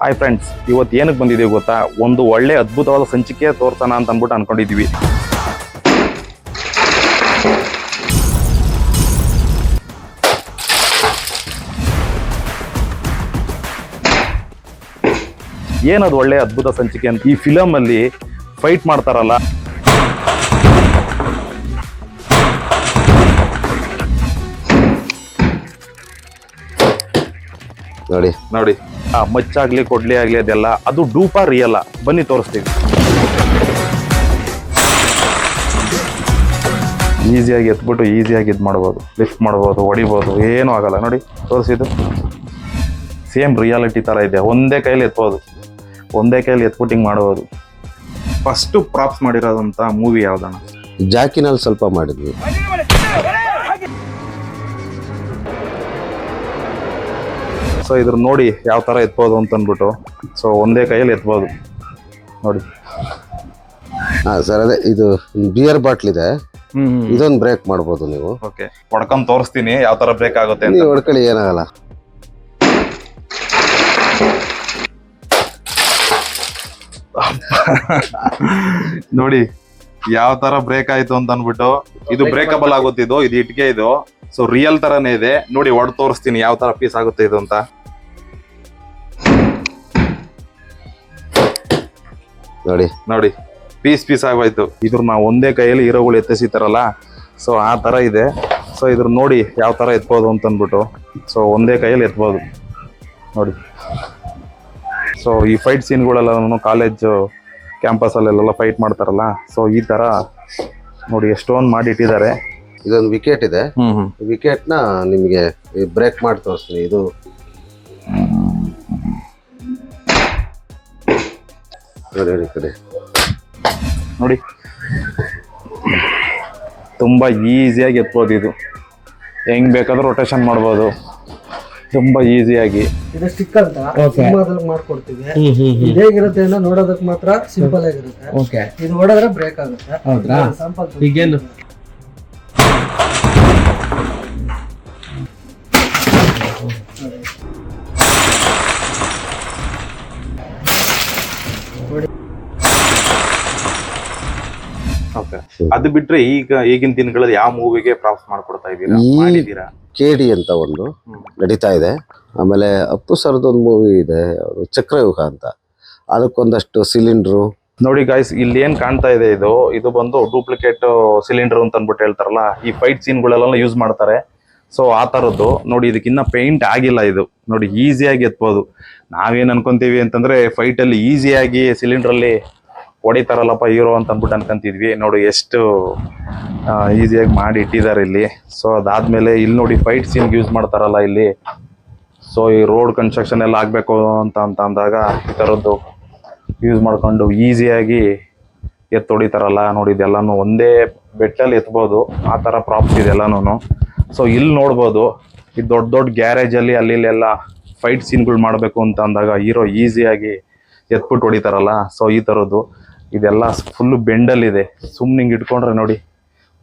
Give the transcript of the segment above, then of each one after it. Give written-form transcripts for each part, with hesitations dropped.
Hi friends, ಇವತ್ತು ಏನಕ್ಕೆ ಬಂದಿದ್ದೀವಿ ಗೊತ್ತಾ? ಒಂದು ಒಳ್ಳೆ ಅದ್ಭುತವಾದ ಸಂಚಿಕೆ ತೋರ್ಸೋಣ ಅಂತ ಅಂದ್ಬಿಟ್ಟು ಅನ್ಕೊಂಡಿದ್ದೀವಿ. ಏನದು ಒಳ್ಳೆ ಅದ್ಭುತ ಸಂಚಿಕೆ ಅಂತ? ಈ ಫಿಲಮ್ ಅಲ್ಲಿ ಫೈಟ್ ಮಾಡ್ತಾರಲ್ಲ, ನೋಡಿ ನೋಡಿ ಆ ಮಚ್ಚಾಗ್ಲಿ ಕೊಡ್ಲಿ ಆಗ್ಲಿ ಅದೆಲ್ಲ ಅದು ಡೂಪಾ ರಿಯಲ್ಲ. ಬನ್ನಿ ತೋರಿಸ್ತೀವಿ. ಈಸಿಯಾಗಿ ಎತ್ಬಿಟ್ಟು ಈಸಿಯಾಗಿ ಇದು ಮಾಡ್ಬೋದು, ಲಿಫ್ಟ್ ಮಾಡ್ಬೋದು, ಹೊಡಿಬೋದು, ಏನೂ ಆಗಲ್ಲ. ನೋಡಿ ತೋರಿಸಿದ್ದು ಸೇಮ್ ರಿಯಾಲಿಟಿ ಥರ ಇದೆ. ಒಂದೇ ಕೈಯಲ್ಲಿ ಎತ್ಬೋದು, ಒಂದೇ ಕೈಯಲ್ಲಿ ಎತ್ಬಿಟ್ಟು ಹಿಂಗೆ ಮಾಡ್ಬೋದು. ಫಸ್ಟು ಪ್ರಾಪ್ಸ್ ಮಾಡಿರೋದಂಥ ಮೂವಿ ಯಾವ್ದಣ್ಣ? ಜಾಕಿನಲ್ಲಿ ಸ್ವಲ್ಪ ಮಾಡಿದ್ವಿ. ಸೊ ಇದ್ರ ನೋಡಿ ಯಾವ ಥರ ಎತ್ಬೋದು ಅಂತ ಅಂದ್ಬಿಟ್ಟು. ಸೊ ಒಂದೇ ಕೈಯಲ್ಲಿ ಎತ್ಬೋದು ನೋಡಿ. ಹಾಂ ಸರ್, ಅದೇ ಇದು ಬಿಯರ್ ಬಾಟ್ಲ್ ಇದೆ, ಇದೊಂದು ಬ್ರೇಕ್ ಮಾಡ್ಬೋದು ನೀವು. ಓಕೆ, ಹೊಡ್ಕೊಂಡ್ ತೋರಿಸ್ತೀನಿ ಯಾವ ಥರ ಬ್ರೇಕ್ ಆಗುತ್ತೆ ಅಂತ. ನೀವು ಹೊಡ್ಕೊಳ್ಳಿ, ಏನಾಗಲ್ಲ. ನೋಡಿ ಯಾವ ತರ ಬ್ರೇಕ್ ಆಯ್ತು ಅಂತ ಅನ್ಬಿಟ್ಟು. ಇದು ಬ್ರೇಕಬಲ್ ಆಗುತ್ತಿದ್ದು, ಇದು ಇಟ್ಕೆ ಇದು. ಸೊ ರಿಯಲ್ ತರನೇ ಇದೆ ನೋಡಿ. ಹೊಡ್ ತೋರಿಸ್ತೀನಿ ಯಾವ ತರ ಪೀಸ್ ಆಗುತ್ತೆ ಇದು ಅಂತ. ನೋಡಿ ನೋಡಿ ಪೀಸ್ ಆಗೋಯ್ತು. ಇದ್ರ ನಾವು ಒಂದೇ ಕೈಯಲ್ಲಿ ಹೀರೋಗಳು ಎತ್ತಿಸಿತಾರಲ್ಲ, ಸೊ ಆ ತರ ಇದೆ. ಸೊ ಇದ್ರ ನೋಡಿ ಯಾವ ತರ ಎತ್ಬೋದು ಅಂತ ಅಂದ್ಬಿಟ್ಟು. ಸೊ ಒಂದೇ ಕೈಯಲ್ಲಿ ಎತ್ಬೋದು ನೋಡಿ. ಸೊ ಈ ಫೈಟ್ ಸೀನ್ಗಳೆಲ್ಲ ಕಾಲೇಜ್ ಕ್ಯಾಂಪಸಲ್ಲೆಲ್ಲ ಫೈಟ್ ಮಾಡ್ತಾರಲ್ಲ, ಸೊ ಈ ತರ ನೋಡಿ ಎಷ್ಟೊಂದು ಮಾಡಿ ಇಟ್ಟಿದ್ದಾರೆ. ಇದೊಂದು ವಿಕೆಟ್ ಇದೆ, ವಿಕೆಟ್ನ ನಿಮಗೆ ಬ್ರೇಕ್ ಮಾಡಿ ತೋರಿಸ್ತೀನಿ. ಇದು ನೋಡಿ ಈ ಕಡೆ ನೋಡಿ, ತುಂಬಾ ಈಸಿಯಾಗಿ ಎತ್ಬೋದು. ಇದು ಹೆಂಗ್ ಬೇಕಾದ್ರೂ ರೊಟೇಷನ್ ಮಾಡ್ಬೋದು ತುಂಬಾ ಈಸಿಯಾಗಿ. ಇದು ಸ್ಟಿಕ್ ಅಂತ ಸಿನಿಮಾದಲ್ಲಿ ಮಾಡ್ಕೊಡ್ತೀವಿ. ಇದು ಹೇಗಿರುತ್ತೆ ಅಂದ್ರೆ ನೋಡೋದಕ್ಕೆ ಮಾತ್ರ ಸಿಂಪಲ್ ಆಗಿರುತ್ತೆ. ಇದು ಹೊಡೆದ್ರೆ ಬ್ರೇಕ್ ಆಗುತ್ತೆ. ಹೌದಾ? ಈಗೇನು ಅದು ಬಿಟ್ರೆ ಈಗಿನ ದಿನಗಳಲ್ಲಿ ಯಾವ ಮೂವಿಗೆ ಪ್ರಾಪ್ಸ್ ಮಾಡ್ಕೊಡ್ತಾ ಇದ್ದೀರಾ? KD ಅಂತ ಒಂದು ನಡೀತಾ ಇದೆ. ಆಮೇಲೆ ಅಪ್ಪು ಸರ್ದೊಂದು ಮೂವಿ ಇದೆ, ಚಕ್ರವ್ಯೂಹ ಅಂತ, ಅದಕ್ಕೊಂದಷ್ಟು ಸಿಲಿಂಡ್ರು. ನೋಡಿ ಗಾಯ್ಸ್, ಇಲ್ಲಿ ಏನ್ ಕಾಣ್ತಾ ಇದೆ, ಇದು ಬಂದು ಡೂಪ್ಲಿಕೇಟ್ ಸಿಲಿಂಡರ್ ಅಂತ ಅಂದ್ಬಿಟ್ಟು ಹೇಳ್ತಾರಲ್ಲ, ಈ ಫೈಟ್ ಸೀನ್ಗಳೆಲ್ಲ ಯೂಸ್ ಮಾಡ್ತಾರೆ. ಸೊ ಆ ತರದ್ದು ನೋಡಿ. ಇದಕ್ಕಿನ್ನ ಪೇಂಟ್ ಆಗಿಲ್ಲ. ಇದು ನೋಡಿ ಈಸಿಯಾಗಿ ಎತ್ಬೋದು. ನಾವೇನ್ ಅನ್ಕೊಂತೀವಿ ಅಂತಂದ್ರೆ ಫೈಟ್ ಅಲ್ಲಿ ಈಸಿಯಾಗಿ ಸಿಲಿಂಡರ್ ಅಲ್ಲಿ ಹೊಡಿತಾರಲ್ಲಪ್ಪ ಹೀರೋ ಅಂತ ಅಂದ್ಬಿಟ್ಟು ಅನ್ಕೊಂತಿದ್ವಿ. ನೋಡಿ ಎಷ್ಟು ಈಸಿಯಾಗಿ ಮಾಡಿ ಇಟ್ಟಿದ್ದಾರೆ ಇಲ್ಲಿ. ಸೊ ಅದಾದ್ಮೇಲೆ ಇಲ್ಲಿ ನೋಡಿ ಫೈಟ್ ಸೀನ್ ಯೂಸ್ ಮಾಡ್ತಾರಲ್ಲ ಇಲ್ಲಿ. ಸೊ ಈ ರೋಡ್ ಕನ್ಸ್ಟ್ರಕ್ಷನ್ ಎಲ್ಲ ಆಗ್ಬೇಕು ಅಂತ ಅಂದಾಗ ಈ ಥರದ್ದು ಯೂಸ್ ಮಾಡ್ಕೊಂಡು ಈಸಿಯಾಗಿ ಹೊಡಿತಾರಲ್ಲ ನೋಡಿ. ಇದೆಲ್ಲಾನು ಒಂದೇ ಬೆಟ್ಟಲ್ಲಿ ಎತ್ಬೋದು, ಆ ಥರ ಪ್ರಾಪ್ಸ್ ಇದೆಲ್ಲಾನು. ಸೊ ಇಲ್ಲಿ ನೋಡ್ಬೋದು, ಈ ದೊಡ್ಡ ಗ್ಯಾರೇಜಲ್ಲಿ ಅಲ್ಲಿಲ್ಲೆಲ್ಲ ಫೈಟ್ ಸೀನ್ಗಳು ಮಾಡಬೇಕು ಅಂತ ಅಂದಾಗ ಹೀರೋ ಈಸಿಯಾಗಿ ಎತ್ಬಿಟ್ಟು ಹೊಡಿತಾರಲ್ಲ. ಸೊ ಈ ಥರದ್ದು ಇದೆಲ್ಲ ಫುಲ್ಲು ಬೆಂಡಲ್ಲಿದೆ. ಸುಮ್ಮನೆ ಹಿಂಗೆ ಇಟ್ಕೊಂಡ್ರೆ ನೋಡಿ,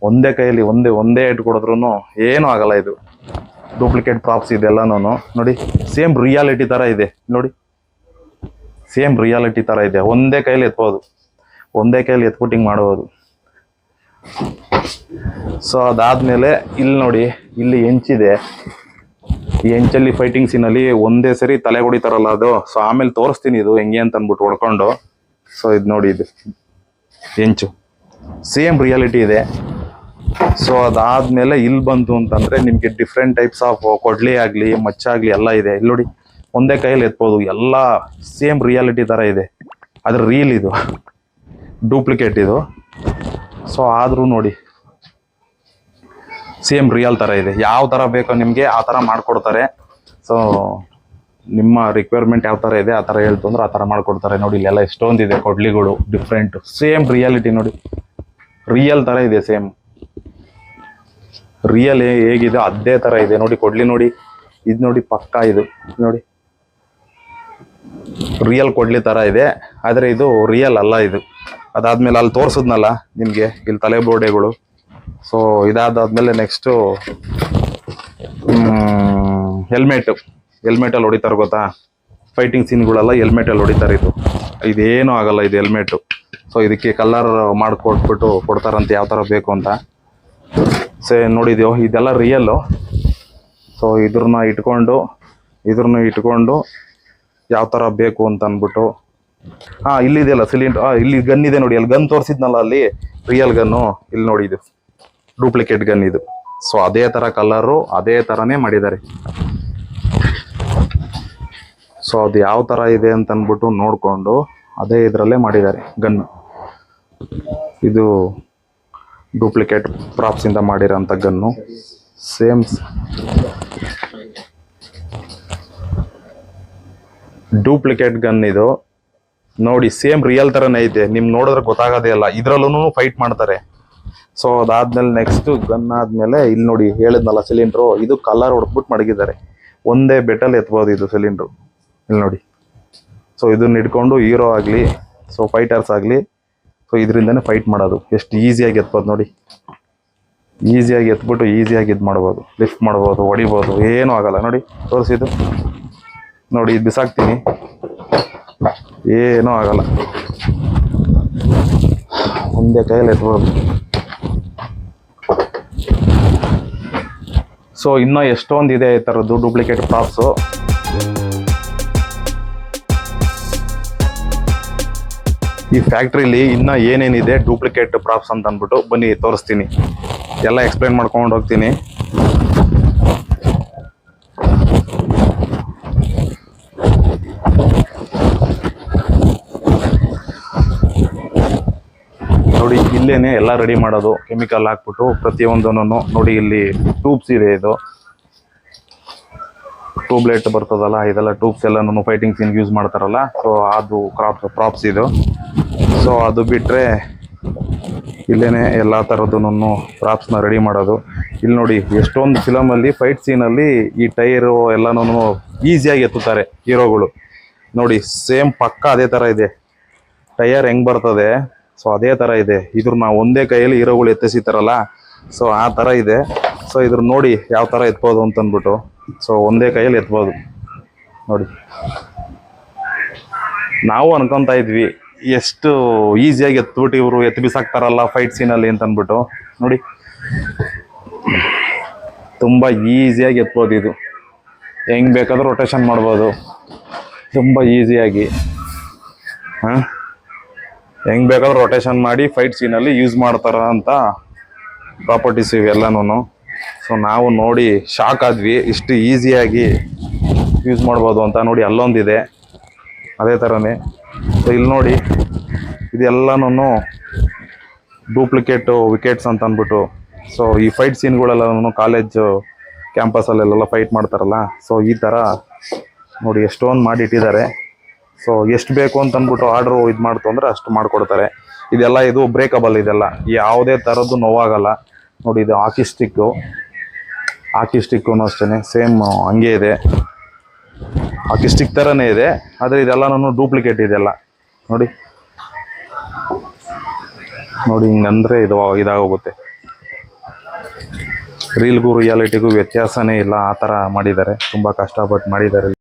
ಒಂದೇ ಕೈಯಲ್ಲಿ ಒಂದೇ ಇಟ್ಕೊಡಿದ್ರು ಏನೂ ಆಗಲ್ಲ. ಇದು ಡೂಪ್ಲಿಕೇಟ್ ಪ್ರಾಪ್ಸ್ ಇದೆಲ್ಲನೂ ನೋಡಿ. ಸೇಮ್ ರಿಯಾಲಿಟಿ ಥರ ಇದೆ ನೋಡಿ, ಸೇಮ್ ರಿಯಾಲಿಟಿ ಥರ ಇದೆ. ಒಂದೇ ಕೈಯಲ್ಲಿ ಎತ್ಬೋದು, ಒಂದೇ ಕೈಯಲ್ಲಿ ಎತ್ಬಿಟ್ಟು ಹಿಂಗೆ ಮಾಡ್ಬೋದು. ಸೊ ಅದಾದಮೇಲೆ ಇಲ್ಲಿ ನೋಡಿ, ಇಲ್ಲಿ ಹೆಂಚಿದೆ. ಈ ಹೆಂಚಲ್ಲಿ ಫೈಟಿಂಗ್ ಸೀನಲ್ಲಿ ಒಂದೇ ಸರಿ ತಲೆ ಹೊಡಿತಾರಲ್ಲ ಅದು. ಸೊ ಆಮೇಲೆ ತೋರಿಸ್ತೀನಿ ಇದು ಹೆಂಗೆ ಅಂತ ಅಂದ್ಬಿಟ್ಟು ಹೊಡ್ಕೊಂಡು. ಸೊ ಇದು ನೋಡಿ, ಇದು ಹೆಂಚು ಸೇಮ್ ರಿಯಾಲಿಟಿ ಇದೆ. ಸೊ ಅದಾದ್ಮೇಲೆ ಇಲ್ಲಿ ಬಂತು ಅಂತಂದ್ರೆ ನಿಮ್ಗೆ ಡಿಫ್ರೆಂಟ್ ಟೈಪ್ಸ್ ಆಫ್ ಕೊಡ್ಲಿ ಆಗಲಿ ಮಚ್ಚಾಗ್ಲಿ ಎಲ್ಲ ಇದೆ. ಇಲ್ಲಿ ನೋಡಿ ಒಂದೇ ಕೈಯಲ್ಲಿ ಎತ್ಬೋದು, ಎಲ್ಲ ಸೇಮ್ ರಿಯಾಲಿಟಿ ಥರ ಇದೆ. ಅದ್ರ ರೀಲ್ ಇದು, ಡೂಪ್ಲಿಕೇಟ್ ಇದು. ಸೊ ಆದರೂ ನೋಡಿ ಸೇಮ್ ರಿಯಲ್ ಥರ ಇದೆ. ಯಾವ ಥರ ಬೇಕೋ ನಿಮಗೆ ಆ ಥರ ಮಾಡಿಕೊಡ್ತಾರೆ. ಸೊ ನಿಮ್ಮ ರಿಕ್ವೈರ್ಮೆಂಟ್ ಯಾವ ಥರ ಇದೆ ಆ ಥರ ಹೇಳ್ತು ಅಂದ್ರೆ ಆ ಥರ ಮಾಡಿಕೊಡ್ತಾರೆ. ನೋಡಿ ಇಲ್ಲೆಲ್ಲ ಎಷ್ಟೊಂದಿದೆ ಕೊಡ್ಲಿಗಳು ಡಿಫ್ರೆಂಟ್. ಸೇಮ್ ರಿಯಾಲಿಟಿ ನೋಡಿ, ರಿಯಲ್ ಥರ ಇದೆ. ಸೇಮ್ ರಿಯಲ್ ಹೇಗಿದೆ ಅದೇ ಥರ ಇದೆ ನೋಡಿ. ಕೊಡ್ಲಿ ನೋಡಿ, ಇದು ನೋಡಿ ಪಕ್ಕಾ, ಇದು ನೋಡಿ ರಿಯಲ್ ಕೊಡ್ಲಿ ಥರ ಇದೆ. ಆದರೆ ಇದು ರಿಯಲ್ ಅಲ್ಲ ಇದು. ಅದಾದ್ಮೇಲೆ ಅಲ್ಲಿ ತೋರಿಸಿದ್ನಲ್ಲ ನಿಮಗೆ, ಇಲ್ಲಿ ತಲೆ ಬೋಡೆಗಳು. ಸೊ ಇದಾದಾದ್ಮೇಲೆ ನೆಕ್ಸ್ಟು ಹೆಲ್ಮೆಟಲ್ಲಿ ಹೊಡಿತಾರೆ ಗೊತ್ತಾ? ಫೈಟಿಂಗ್ ಸೀನ್ಗಳೆಲ್ಲ ಹೆಲ್ಮೆಟಲ್ಲಿ ಹೊಡಿತಾರೆ. ಇದೇನೂ ಆಗಲ್ಲ, ಇದು ಹೆಲ್ಮೆಟು. ಸೊ ಇದಕ್ಕೆ ಕಲರ್ ಮಾಡಿಕೊಟ್ಬಿಟ್ಟು ಕೊಡ್ತಾರಂತೆ ಯಾವ ಥರ ಬೇಕು ಅಂತ. ನೋಡಿದ್ಯೋ, ಇದೆಲ್ಲ ರಿಯಲ್ಲು. ಸೊ ಇದ್ರನ್ನ ಇಟ್ಕೊಂಡು ಯಾವ ಥರ ಬೇಕು ಅಂತ ಅಂದ್ಬಿಟ್ಟು, ಇಲ್ಲಿದೆಯಲ್ಲ ಸಿಲಿಂಡರ್, ಇಲ್ಲಿ ಗನ್ ಇದೆ ನೋಡಿ, ಅಲ್ಲಿ ಗನ್ ತೋರಿಸಿದ್ನಲ್ಲ, ಅಲ್ಲಿ ರಿಯಲ್ ಗನ್ನು. ಇಲ್ಲಿ ನೋಡಿ, ಇದು ಡೂಪ್ಲಿಕೇಟ್ ಗನ್ ಇದು. ಸೊ ಅದೇ ಥರ ಕಲರು, ಅದೇ ಥರನೇ ಮಾಡಿದ್ದಾರೆ. ಸೊ ಅದು ಯಾವ ಥರ ಇದೆ ಅಂತ ಅಂದ್ಬಿಟ್ಟು ನೋಡಿಕೊಂಡು ಅದೇ ಇದರಲ್ಲೇ ಮಾಡಿದ್ದಾರೆ ಗನ್ನು. ಇದು ಡೂಪ್ಲಿಕೇಟ್ ಪ್ರಾಪ್ಸಿಂದ ಮಾಡಿರೋಂಥ ಗನ್ನು. ಸೇಮ್ ಡೂಪ್ಲಿಕೇಟ್ ಗನ್ ಇದು ನೋಡಿ, ಸೇಮ್ ರಿಯಲ್ ಥರನೇ ಐತೆ. ನಿಮ್ಗೆ ನೋಡಿದ್ರೆ ಗೊತ್ತಾಗೋದೇ ಇಲ್ಲ. ಇದರಲ್ಲೂ ಫೈಟ್ ಮಾಡ್ತಾರೆ. ಸೊ ಅದಾದ್ಮೇಲೆ ನೆಕ್ಸ್ಟ್ ಗನ್ ಆದಮೇಲೆ ಇಲ್ಲಿ ನೋಡಿ, ಹೇಳಿದ್ನಲ್ಲ ಸಿಲಿಂಡ್ರು, ಇದು ಕಲರ್ ಹೊಡೆದ್ಬಿಟ್ಟು ಮಡಗಿದ್ದಾರೆ. ಒಂದೇ ಬೆಟ್ಟಲ್ಲಿ ಎತ್ಬೋದು ಇದು ಸಿಲಿಂಡ್ರು. ಇಲ್ಲಿ ನೋಡಿ. ಸೊ ಇದನ್ನ ಹಿಡ್ಕೊಂಡು ಹೀರೋ ಆಗಲಿ, ಸೊ ಫೈಟರ್ಸ್ ಆಗಲಿ, ಸೊ ಇದರಿಂದನೇ ಫೈಟ್ ಮಾಡೋದು. ಎಷ್ಟು ಈಸಿಯಾಗಿ ಎತ್ಬೋದು ನೋಡಿ. ಈಸಿಯಾಗಿ ಎತ್ಬಿಟ್ಟು ಈಸಿಯಾಗಿ ಇದು ಮಾಡ್ಬೋದು, ಲಿಫ್ಟ್ ಮಾಡ್ಬೋದು, ಹೊಡಿಬೋದು, ಏನೂ ಆಗಲ್ಲ. ನೋಡಿ ತೋರಿಸಿದ್ದು ನೋಡಿ, ಇದು ಬಿಸಾಕ್ತೀನಿ, ಏನೂ ಆಗಲ್ಲ. ಒಂದೇ ಕೈಯಲ್ಲಿ ಎತ್ಬೋದು. ಸೊ ಇನ್ನೂ ಎಷ್ಟೊಂದು ಇದೆ ಈ ಥರದ್ದು ಡೂಪ್ಲಿಕೇಟ್ ಪ್ರಾಪ್ಸು. ಈ ಫ್ಯಾಕ್ಟ್ರಿಲಿ ಇನ್ನೂ ಏನೇನಿದೆ ಡೂಪ್ಲಿಕೇಟ್ ಪ್ರಾಪ್ಸ್ ಅಂತ ಅಂದ್ಬಿಟ್ಟು ಬನ್ನಿ ತೋರಿಸ್ತೀನಿ, ಎಲ್ಲ ಎಕ್ಸ್ಪ್ಲೈನ್ ಮಾಡ್ಕೊಂಡು ಹೋಗ್ತೀನಿ. ನೋಡಿ, ಇಲ್ಲೇನೆ ಎಲ್ಲ ರೆಡಿ ಮಾಡೋದು, ಕೆಮಿಕಲ್ ಹಾಕ್ಬಿಟ್ಟು ಪ್ರತಿಯೊಂದನ್ನು. ನೋಡಿ ಇಲ್ಲಿ ಟ್ಯೂಬ್ಸ್ ಇದೆ, ಇದು ಟ್ಯೂಬ್ಲೈಟ್ ಬರ್ತದಲ್ಲ, ಇದೆಲ್ಲ ಟ್ಯೂಬ್ಸ್ ಎಲ್ಲನೂ ಫೈಟಿಂಗ್ ಸೀನ್ಗೆ ಯೂಸ್ ಮಾಡ್ತಾರಲ್ಲ. ಸೊ ಅದು ಪ್ರಾಪ್ಸ್ ಇದು. ಸೊ ಅದು ಬಿಟ್ಟರೆ ಇಲ್ಲೇನೆ ಎಲ್ಲ ಥರದ್ದು ಪ್ರಾಪ್ಸ್ನ ರೆಡಿ ಮಾಡೋದು. ಇಲ್ಲಿ ನೋಡಿ, ಎಷ್ಟೊಂದು ಫಿಲಮಲ್ಲಿ ಫೈಟ್ ಸೀನಲ್ಲಿ ಈ ಟೈರು ಎಲ್ಲನೂ ಈಸಿಯಾಗಿ ಎತ್ತುತ್ತಾರೆ ಹೀರೋಗಳು. ನೋಡಿ ಸೇಮ್ ಪಕ್ಕ ಅದೇ ಥರ ಇದೆ. ಟೈರ್ ಹೆಂಗೆ ಬರ್ತದೆ, ಸೊ ಅದೇ ಥರ ಇದೆ. ಇದ್ರ ಒಂದೇ ಕೈಯಲ್ಲಿ ಹೀರೋಗಳು ಎತ್ತಿಸಿತಾರಲ್ಲ, ಸೊ ಆ ಥರ ಇದೆ. ಸೊ ಇದ್ರ ನೋಡಿ ಯಾವ ಥರ ಎತ್ಬೋದು ಅಂತಂದ್ಬಿಟ್ಟು, ಸೊ ಒಂದೇ ಕೈಯಲ್ಲಿ ಎತ್ಬೋದು ನೋಡಿ. ನಾವು ಅನ್ಕೊತಾ ಇದ್ವಿ ಎಷ್ಟು ಈಸಿಯಾಗಿ ಎತ್ಬಿಟ್ಟು ಇವರು ಎತ್ತು ಬಿಸಾಕ್ತಾರಲ್ಲ ಫೈಟ್ ಸೀನಲ್ಲಿ ಅಂತ ಅಂದ್ಬಿಟ್ಟು. ನೋಡಿ ತುಂಬ ಈಸಿಯಾಗಿ ಎತ್ಬೋದು. ಇದು ಹೆಂಗೆ ಬೇಕಾದ್ರೂ ರೊಟೇಷನ್ ಮಾಡ್ಬೋದು ತುಂಬ ಈಸಿಯಾಗಿ. ಹೆಂಗೆ ಬೇಕಾದ್ರೂ ರೊಟೇಷನ್ ಮಾಡಿ ಫೈಟ್ ಸೀನಲ್ಲಿ ಯೂಸ್ ಮಾಡ್ತಾರ ಅಂತ ಪ್ರಾಪರ್ಟೀಸ್ ಇವೆಲ್ಲನೂ. ಸೊ ನಾವು ನೋಡಿ ಶಾಕ್ ಆದ್ವಿ, ಇಷ್ಟು ಈಸಿಯಾಗಿ ಯೂಸ್ ಮಾಡ್ಬೋದು ಅಂತ. ನೋಡಿ ಅಲ್ಲೊಂದಿದೆ ಅದೇ ಥರನೇ. ಸೊ ಇಲ್ಲಿ ನೋಡಿ, ಇದೆಲ್ಲನೂ ಡೂಪ್ಲಿಕೇಟು ವಿಕೆಟ್ಸ್ ಅಂತ ಅಂದ್ಬಿಟ್ಟು. ಸೊ ಈ ಫೈಟ್ ಸೀನ್ಗಳೆಲ್ಲನೂ ಕಾಲೇಜು ಕ್ಯಾಂಪಸಲ್ಲೆಲ್ಲ ಫೈಟ್ ಮಾಡ್ತಾರಲ್ಲ, ಸೊ ಈ ಥರ ನೋಡಿ ಎಷ್ಟೊಂದು ಮಾಡಿಟ್ಟಿದ್ದಾರೆ. ಸೊ ಎಷ್ಟು ಬೇಕು ಅಂತ ಅಂದ್ಬಿಟ್ಟು ಆರ್ಡ್ರು ಇದು ಮಾಡ್ತು ಅಂದರೆ ಅಷ್ಟು ಮಾಡಿಕೊಡ್ತಾರೆ. ಇದೆಲ್ಲ ಇದು ಬ್ರೇಕಬಲ್, ಇದೆಲ್ಲ ಯಾವುದೇ ಥರದ್ದು ನೋವಾಗಲ್ಲ. ನೋಡಿ ಇದು ಹಾಕಿ ಸ್ಟಿಕ್ಕು ಅಷ್ಟೇ ಸೇಮ್ ಹಂಗೆ ಇದೆ, ಹಾಕಿ ಸ್ಟಿಕ್ ಥರನೇ ಇದೆ. ಆದರೆ ಇದೆಲ್ಲನೂ ಡೂಪ್ಲಿಕೇಟ್ ಇದೆಲ್ಲ. ನೋಡಿ ಹಿಂಗಂದರೆ ಇದಾಗೋಗುತ್ತೆ. ರೀಲ್ಗೂ ರಿಯಾಲಿಟಿಗೂ ವ್ಯತ್ಯಾಸನೇ ಇಲ್ಲ, ಆ ಥರ ಮಾಡಿದ್ದಾರೆ. ತುಂಬ ಕಷ್ಟಪಟ್ಟು ಮಾಡಿದ್ದಾರೆ.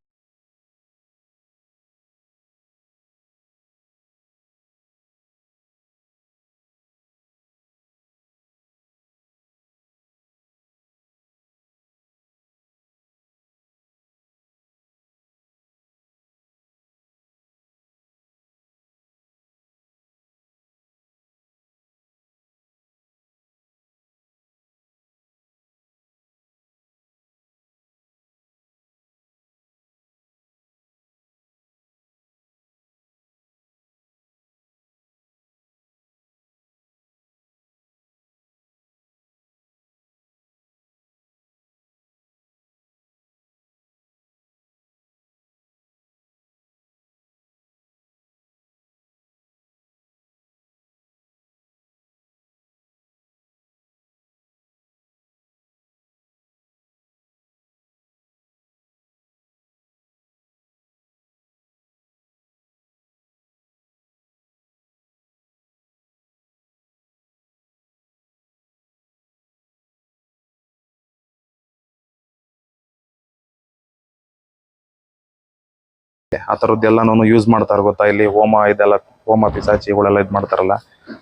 ಆ ಥರದ್ದೆಲ್ಲನೂ ಯೂಸ್ ಮಾಡ್ತಾರೆ ಗೊತ್ತಾ, ಇಲ್ಲಿ ಹೋಮ ಇದೆಲ್ಲ, ಹೋಮ ಪಿಸಾಚಿಗಳೆಲ್ಲ ಇದು ಮಾಡ್ತಾರಲ್ಲ,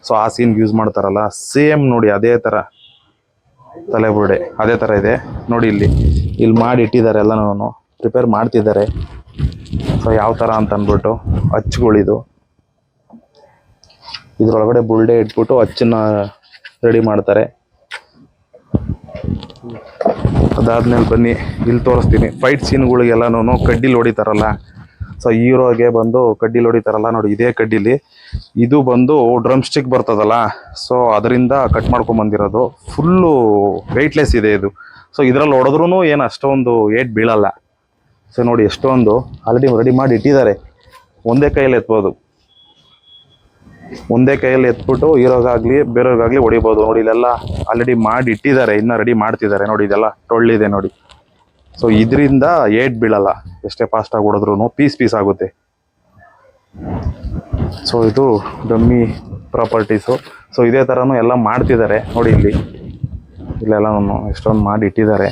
ಸೊ ಆ ಸೀನ್ ಯೂಸ್ ಮಾಡ್ತಾರಲ್ಲ, ಸೇಮ್ ನೋಡಿ ಅದೇ ಥರ ತಲೆಬುರುಡೆ ಅದೇ ಥರ ಇದೆ ನೋಡಿ. ಇಲ್ಲಿ ಮಾಡಿ ಇಟ್ಟಿದ್ದಾರೆ, ಎಲ್ಲನೂ ಪ್ರಿಪೇರ್ ಮಾಡ್ತಿದ್ದಾರೆ. ಸೊ ಯಾವ ಥರ ಅಂತ ಅಂದ್ಬಿಟ್ಟು ಅಚ್ಚುಗಳಿದು, ಇದ್ರೊಳಗಡೆ ಬುಲ್ಡೆ ಇಟ್ಬಿಟ್ಟು ಅಚ್ಚನ್ನ ರೆಡಿ ಮಾಡ್ತಾರೆ. ಅದಾದ್ಮೇಲೆ ಬನ್ನಿ ಇಲ್ಲಿ ತೋರಿಸ್ತೀನಿ ಫೈಟ್ ಸೀನ್ಗಳಿಗೆಲ್ಲನೂ ಕಡ್ಡಿಲಿ ಹೊಡಿತಾರಲ್ಲ. ಸೊ ಹೀರೋಗೆ ಬಂದು ಕಡ್ಡಿಲಿ ಹೊಡಿತಾರಲ್ಲ ನೋಡಿ, ಇದೇ ಕಡ್ಡಿಲಿ ಇದು ಬಂದು ಡ್ರಮ್ ಸ್ಟಿಕ್ ಬರ್ತದಲ್ಲ, ಸೊ ಅದರಿಂದ ಕಟ್ ಮಾಡ್ಕೊಂಬಂದಿರೋದು. ಫುಲ್ಲು ವೆಯ್ಟ್ಲೆಸ್ ಇದೆ ಇದು. ಸೊ ಇದರಲ್ಲಿ ಹೊಡೆದ್ರೂ ಏನು ಅಷ್ಟೊಂದು ಏಟ್ ಬೀಳಲ್ಲ. ಸೊ ನೋಡಿ ಎಷ್ಟೊಂದು ಆಲ್ರೆಡಿ ರೆಡಿ ಮಾಡಿ ಇಟ್ಟಿದ್ದಾರೆ. ಒಂದೇ ಕೈಯಲ್ಲಿ ಎತ್ಬೋದು, ಒಂದೇ ಕೈಯಲ್ಲಿ ಎತ್ಬಿಟ್ಟು ಹೀರೋಗಾಗಲಿ ಬೇರೆಯವ್ರಿಗಾಗಲಿ ಹೊಡಿಬೋದು. ನೋಡಿ ಇಲ್ಲೆಲ್ಲ ಆಲ್ರೆಡಿ ಮಾಡಿ ಇಟ್ಟಿದ್ದಾರೆ, ಇನ್ನೂ ರೆಡಿ ಮಾಡ್ತಿದ್ದಾರೆ ನೋಡಿ. ಇದೆಲ್ಲ ಟೊಳ್ಳಿದೆ ನೋಡಿ. ಸೊ ಇದರಿಂದ ಏಟ್ ಬೀಳಲ್ಲ, ಎಷ್ಟೇ ಫಾಸ್ಟಾಗಿ ಹೊಡೆದ್ರೂ ಪೀಸ್ ಆಗುತ್ತೆ. ಸೊ ಇದು ಡಮ್ಮಿ ಪ್ರಾಪರ್ಟೀಸು. ಸೊ ಇದೇ ಥರನೂ ಎಲ್ಲ ಮಾಡ್ತಿದ್ದಾರೆ ನೋಡಿ. ಇಲ್ಲೆಲ್ಲನೂ ಎಷ್ಟೊಂದು ಮಾಡಿ ಇಟ್ಟಿದ್ದಾರೆ,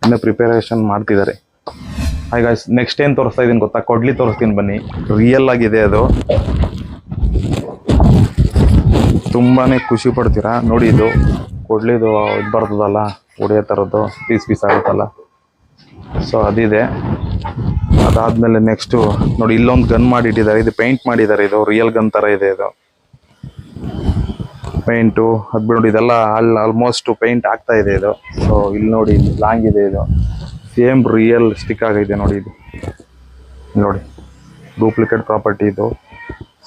ಇನ್ನೂ ಪ್ರಿಪರೇಷನ್ ಮಾಡ್ತಿದ್ದಾರೆ. ಹಾಗೆ ನೆಕ್ಸ್ಟ್ ಏನು ತೋರಿಸ್ತಾ ಇದ್ದೀನಿ ಗೊತ್ತಾ, ಕೊಡ್ಲಿ ತೋರಿಸ್ತೀನಿ ಬನ್ನಿ. ರಿಯಲ್ ಆಗಿದೆ ಅದು, ತುಂಬಾ ಖುಷಿ ಪಡ್ತೀರಾ ನೋಡಿ. ಇದು ಕೊಡ್ಲಿದು ಇದು ಬರ್ತದಲ್ಲ, ಹೊಡೆಯೋ ಥರದ್ದು ಪೀಸ್ ಆಗುತ್ತಲ್ಲ, ಸೊ ಅದಿದೆ. ಅದಾದಮೇಲೆ ನೆಕ್ಸ್ಟು ನೋಡಿ ಇಲ್ಲೊಂದು ಗನ್ ಮಾಡಿ ಇಟ್ಟಿದ್ದಾರೆ. ಇದು ಪೇಂಟ್ ಮಾಡಿದ್ದಾರೆ, ಇದು ರಿಯಲ್ ಗನ್ ಥರ ಇದೆ. ಇದು ಪೇಂಟು ಅದು ನೋಡಿ, ಇದೆಲ್ಲ ಆಲ್ಮೋಸ್ಟ್ ಪೇಂಟ್ ಆಗ್ತಾ ಇದೆ ಇದು. ಸೊ ಇಲ್ಲಿ ನೋಡಿ, ಇಲ್ಲಿ ಲಾಂಗ್ ಇದೆ, ಇದು ಸೇಮ್ ರಿಯಲ್ ಸ್ಟಿಕ್ ಆಗಿದೆ ನೋಡಿ. ಇದು ನೋಡಿ ಡೂಪ್ಲಿಕೇಟ್ ಪ್ರಾಪರ್ಟಿ ಇದು.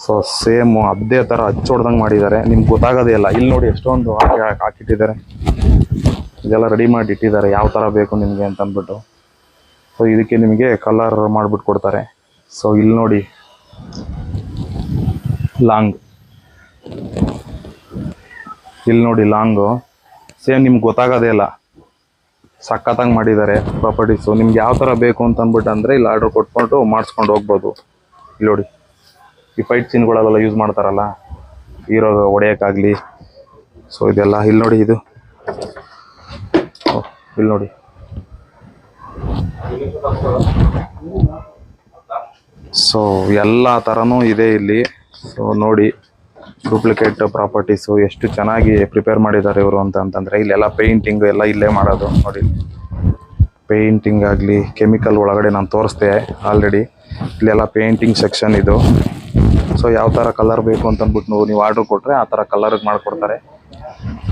ಸೊ ಸೇಮ್ ಅದೇ ಥರ ಹಚ್ಚೊಡ್ದಂಗೆ ಮಾಡಿದ್ದಾರೆ, ನಿಮ್ಗೆ ಗೊತ್ತಾಗೋದೇ ಇಲ್ಲ. ಇಲ್ಲಿ ನೋಡಿ ಎಷ್ಟೊಂದು ಹಾಕಿಟ್ಟಿದ್ದಾರೆ, ಇದೆಲ್ಲ ರೆಡಿ ಮಾಡಿ ಇಟ್ಟಿದ್ದಾರೆ ಯಾವ ಥರ ಬೇಕು ನಿಮಗೆ ಅಂತ ಅಂದ್ಬಿಟ್ಟು. ಸೊ ಇದಕ್ಕೆ ನಿಮಗೆ ಕಲರ್ ಮಾಡಿಬಿಟ್ಟು ಕೊಡ್ತಾರೆ. ಸೊ ಇಲ್ಲಿ ನೋಡಿ ಲಾಂಗ್, ಇಲ್ಲಿ ನೋಡಿ ಲಾಂಗು ಸೇಮ್ ನಿಮ್ಗೆ ಗೊತ್ತಾಗೋದೇ ಇಲ್ಲ, ಸಖತ್ತಾಗಿ ಮಾಡಿದ್ದಾರೆ ಪ್ರಾಪರ್ಟೀಸು. ನಿಮ್ಗೆ ಯಾವ ಥರ ಬೇಕು ಅಂತ ಅಂದ್ಬಿಟ್ಟು ಅಂದರೆ ಇಲ್ಲಿ ಆರ್ಡ್ರ್ ಕೊಟ್ಕೊಂಡು ಮಾಡಿಸ್ಕೊಂಡು ಹೋಗ್ಬೋದು. ಇಲ್ಲಿ ನೋಡಿ ಈ ಫೈಟ್ ಸೀನ್ಗಳೆಲ್ಲ ಯೂಸ್ ಮಾಡ್ತಾರಲ್ಲ ಹೀರೋ ಹೊಡೆಯೋಕ್ಕಾಗಲಿ. ಸೊ ಇದೆಲ್ಲ ಇಲ್ಲಿ ನೋಡಿ, ಇದು ಇಲ್ಲಿ ನೋಡಿ. ಸೊ ಎಲ್ಲ ಥರನೂ ಇದೆ ಇಲ್ಲಿ. ಸೊ ನೋಡಿ ಡೂಪ್ಲಿಕೇಟ್ ಪ್ರಾಪರ್ಟೀಸು ಎಷ್ಟು ಚೆನ್ನಾಗಿ ಪ್ರಿಪೇರ್ ಮಾಡಿದ್ದಾರೆ ಇವರು ಅಂತಂದರೆ. ಇಲ್ಲೆಲ್ಲ ಪೇಂಟಿಂಗ್ ಎಲ್ಲ ಇಲ್ಲೇ ಮಾಡೋದು ನೋಡಿ. ಪೇಂಟಿಂಗ್ ಆಗಲಿ ಕೆಮಿಕಲ್ ಒಳಗಡೆ ನಾನು ತೋರಿಸ್ದೆ ಆಲ್ರೆಡಿ. ಇಲ್ಲೆಲ್ಲ ಪೇಂಟಿಂಗ್ ಸೆಕ್ಷನ್ ಇದು. ಸೊ ಯಾವ ಥರ ಕಲರ್ ಬೇಕು ಅಂತ ಅಂದ್ಬಿಟ್ಟು ನೀವು ಆರ್ಡ್ರ್ ಕೊಟ್ಟರೆ ಆ ಥರ ಕಲರ್ಗೆ ಮಾಡಿಕೊಡ್ತಾರೆ.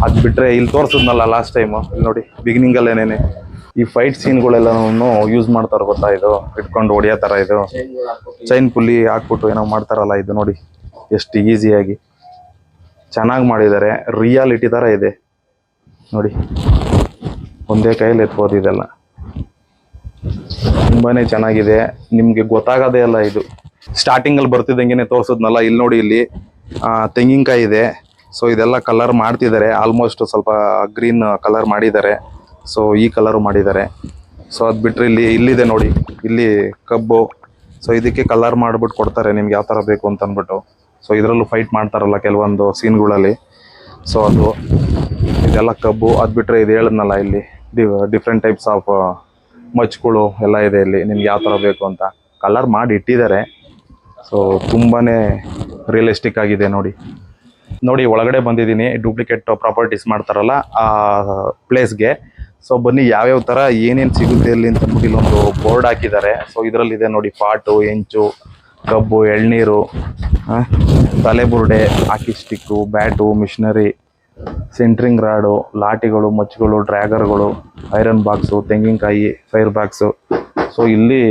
ಅದು ಬಿಟ್ಟರೆ ಇಲ್ಲಿ ತೋರಿಸಿದ್ನಲ್ಲ ಲಾಸ್ಟ್ ಟೈಮು, ಇಲ್ಲಿ ನೋಡಿ ಬಿಗಿನಿಂಗಲ್ಲೇನೇನೆ ಈ ಫೈಟ್ ಸೀನ್ಗಳೆಲ್ಲನೂ ಯೂಸ್ ಮಾಡ್ತಾರೆ ಗೊತ್ತಾ. ಇದು ಇಟ್ಕೊಂಡು ಹೊಡಿಯೋ ಥರ, ಇದು ಚೈನ್ ಪುಲ್ಲಿ ಹಾಕ್ಬಿಟ್ಟು ಏನೋ ಮಾಡ್ತಾರಲ್ಲ, ಇದು ನೋಡಿ ಎಷ್ಟು ಈಸಿಯಾಗಿ ಚೆನ್ನಾಗಿ ಮಾಡಿದ್ದಾರೆ. ರಿಯಾಲಿಟಿ ಥರ ಇದೆ ನೋಡಿ, ಒಂದೇ ಕೈಯಲ್ಲಿ ಎತ್ಬೋದು. ಇದೆಲ್ಲ ತುಂಬಾ ಚೆನ್ನಾಗಿದೆ, ನಿಮಗೆ ಗೊತ್ತಾಗೋದೇ ಅಲ್ಲ. ಇದು ಸ್ಟಾರ್ಟಿಂಗಲ್ಲಿ ಬರ್ತಿದ್ದಂಗೆ ತೋರಿಸಿದ್ನಲ್ಲ, ಇಲ್ಲಿ ನೋಡಿ ಇಲ್ಲಿ ತೆಂಗಿನಕಾಯಿ ಇದೆ. ಸೊ ಇದೆಲ್ಲ ಕಲರ್ ಮಾಡ್ತಿದ್ದಾರೆ, ಆಲ್ಮೋಸ್ಟ್ ಸ್ವಲ್ಪ ಗ್ರೀನ್ ಕಲರ್ ಮಾಡಿದ್ದಾರೆ. ಸೊ ಈ ಕಲರು ಮಾಡಿದ್ದಾರೆ. ಸೊ ಅದು ಬಿಟ್ಟರೆ ಇಲ್ಲಿದೆ ನೋಡಿ, ಇಲ್ಲಿ ಕಬ್ಬು. ಸೊ ಇದಕ್ಕೆ ಕಲರ್ ಮಾಡಿಬಿಟ್ಟು ಕೊಡ್ತಾರೆ ನಿಮ್ಗೆ ಯಾವ ಥರ ಬೇಕು ಅಂತ ಅಂದ್ಬಿಟ್ಟು. ಸೊ ಇದರಲ್ಲೂ ಫೈಟ್ ಮಾಡ್ತಾರಲ್ಲ ಕೆಲವೊಂದು ಸೀನ್ಗಳಲ್ಲಿ. ಸೊ ಅದು ಇದೆಲ್ಲ ಕಬ್ಬು. ಅದು ಬಿಟ್ಟರೆ ಇದು ಹೇಳಿದ್ನಲ್ಲ, ಇಲ್ಲಿ ಡಿಫ್ರೆಂಟ್ ಟೈಪ್ಸ್ ಆಫ್ ಮಚ್ಗಳು ಎಲ್ಲ ಇದೆ ಇಲ್ಲಿ, ನಿಮ್ಗೆ ಯಾವ ಥರ ಬೇಕು ಅಂತ ಕಲರ್ ಮಾಡಿ ಇಟ್ಟಿದ್ದಾರೆ. ಸೊ ತುಂಬಾ ರಿಯಲಿಸ್ಟಿಕ್ ಆಗಿದೆ ನೋಡಿ. ಒಳಗಡೆ ಬಂದಿದ್ದೀನಿ ಡೂಪ್ಲಿಕೇಟ್ ಪ್ರಾಪರ್ಟೀಸ್ ಮಾಡ್ತಾರಲ್ಲ ಆ ಪ್ಲೇಸ್ಗೆ. ಸೊ ಬನ್ನಿ ಯಾವ್ಯಾವ ಥರ ಏನೇನು ಸಿಗುತ್ತೆ ಇಲ್ಲಿ ಅಂತ ಅಂದ್ಬಿಟ್ಟು ಇಲ್ಲೊಂದು ಬೋರ್ಡ್ ಹಾಕಿದ್ದಾರೆ. ಸೊ ಇದರಲ್ಲಿದೆ ನೋಡಿ ಪಾಟು, ಹೆಂಚು, ಕಬ್ಬು, ಎಳ್ನೀರು, ತಲೆಬುರುಡೆ, hockey stick, bat, machinery, centring rod, ಲಾಟಿಗಳು, ಮಚ್ಚುಗಳು, ಡ್ರ್ಯಾಗರ್ಗಳು, ಐರನ್ ಬಾಕ್ಸು, ತೆಂಗಿನಕಾಯಿ, ಫೈರ್ ಬಾಕ್ಸು. ಸೊ ಇಲ್ಲಿ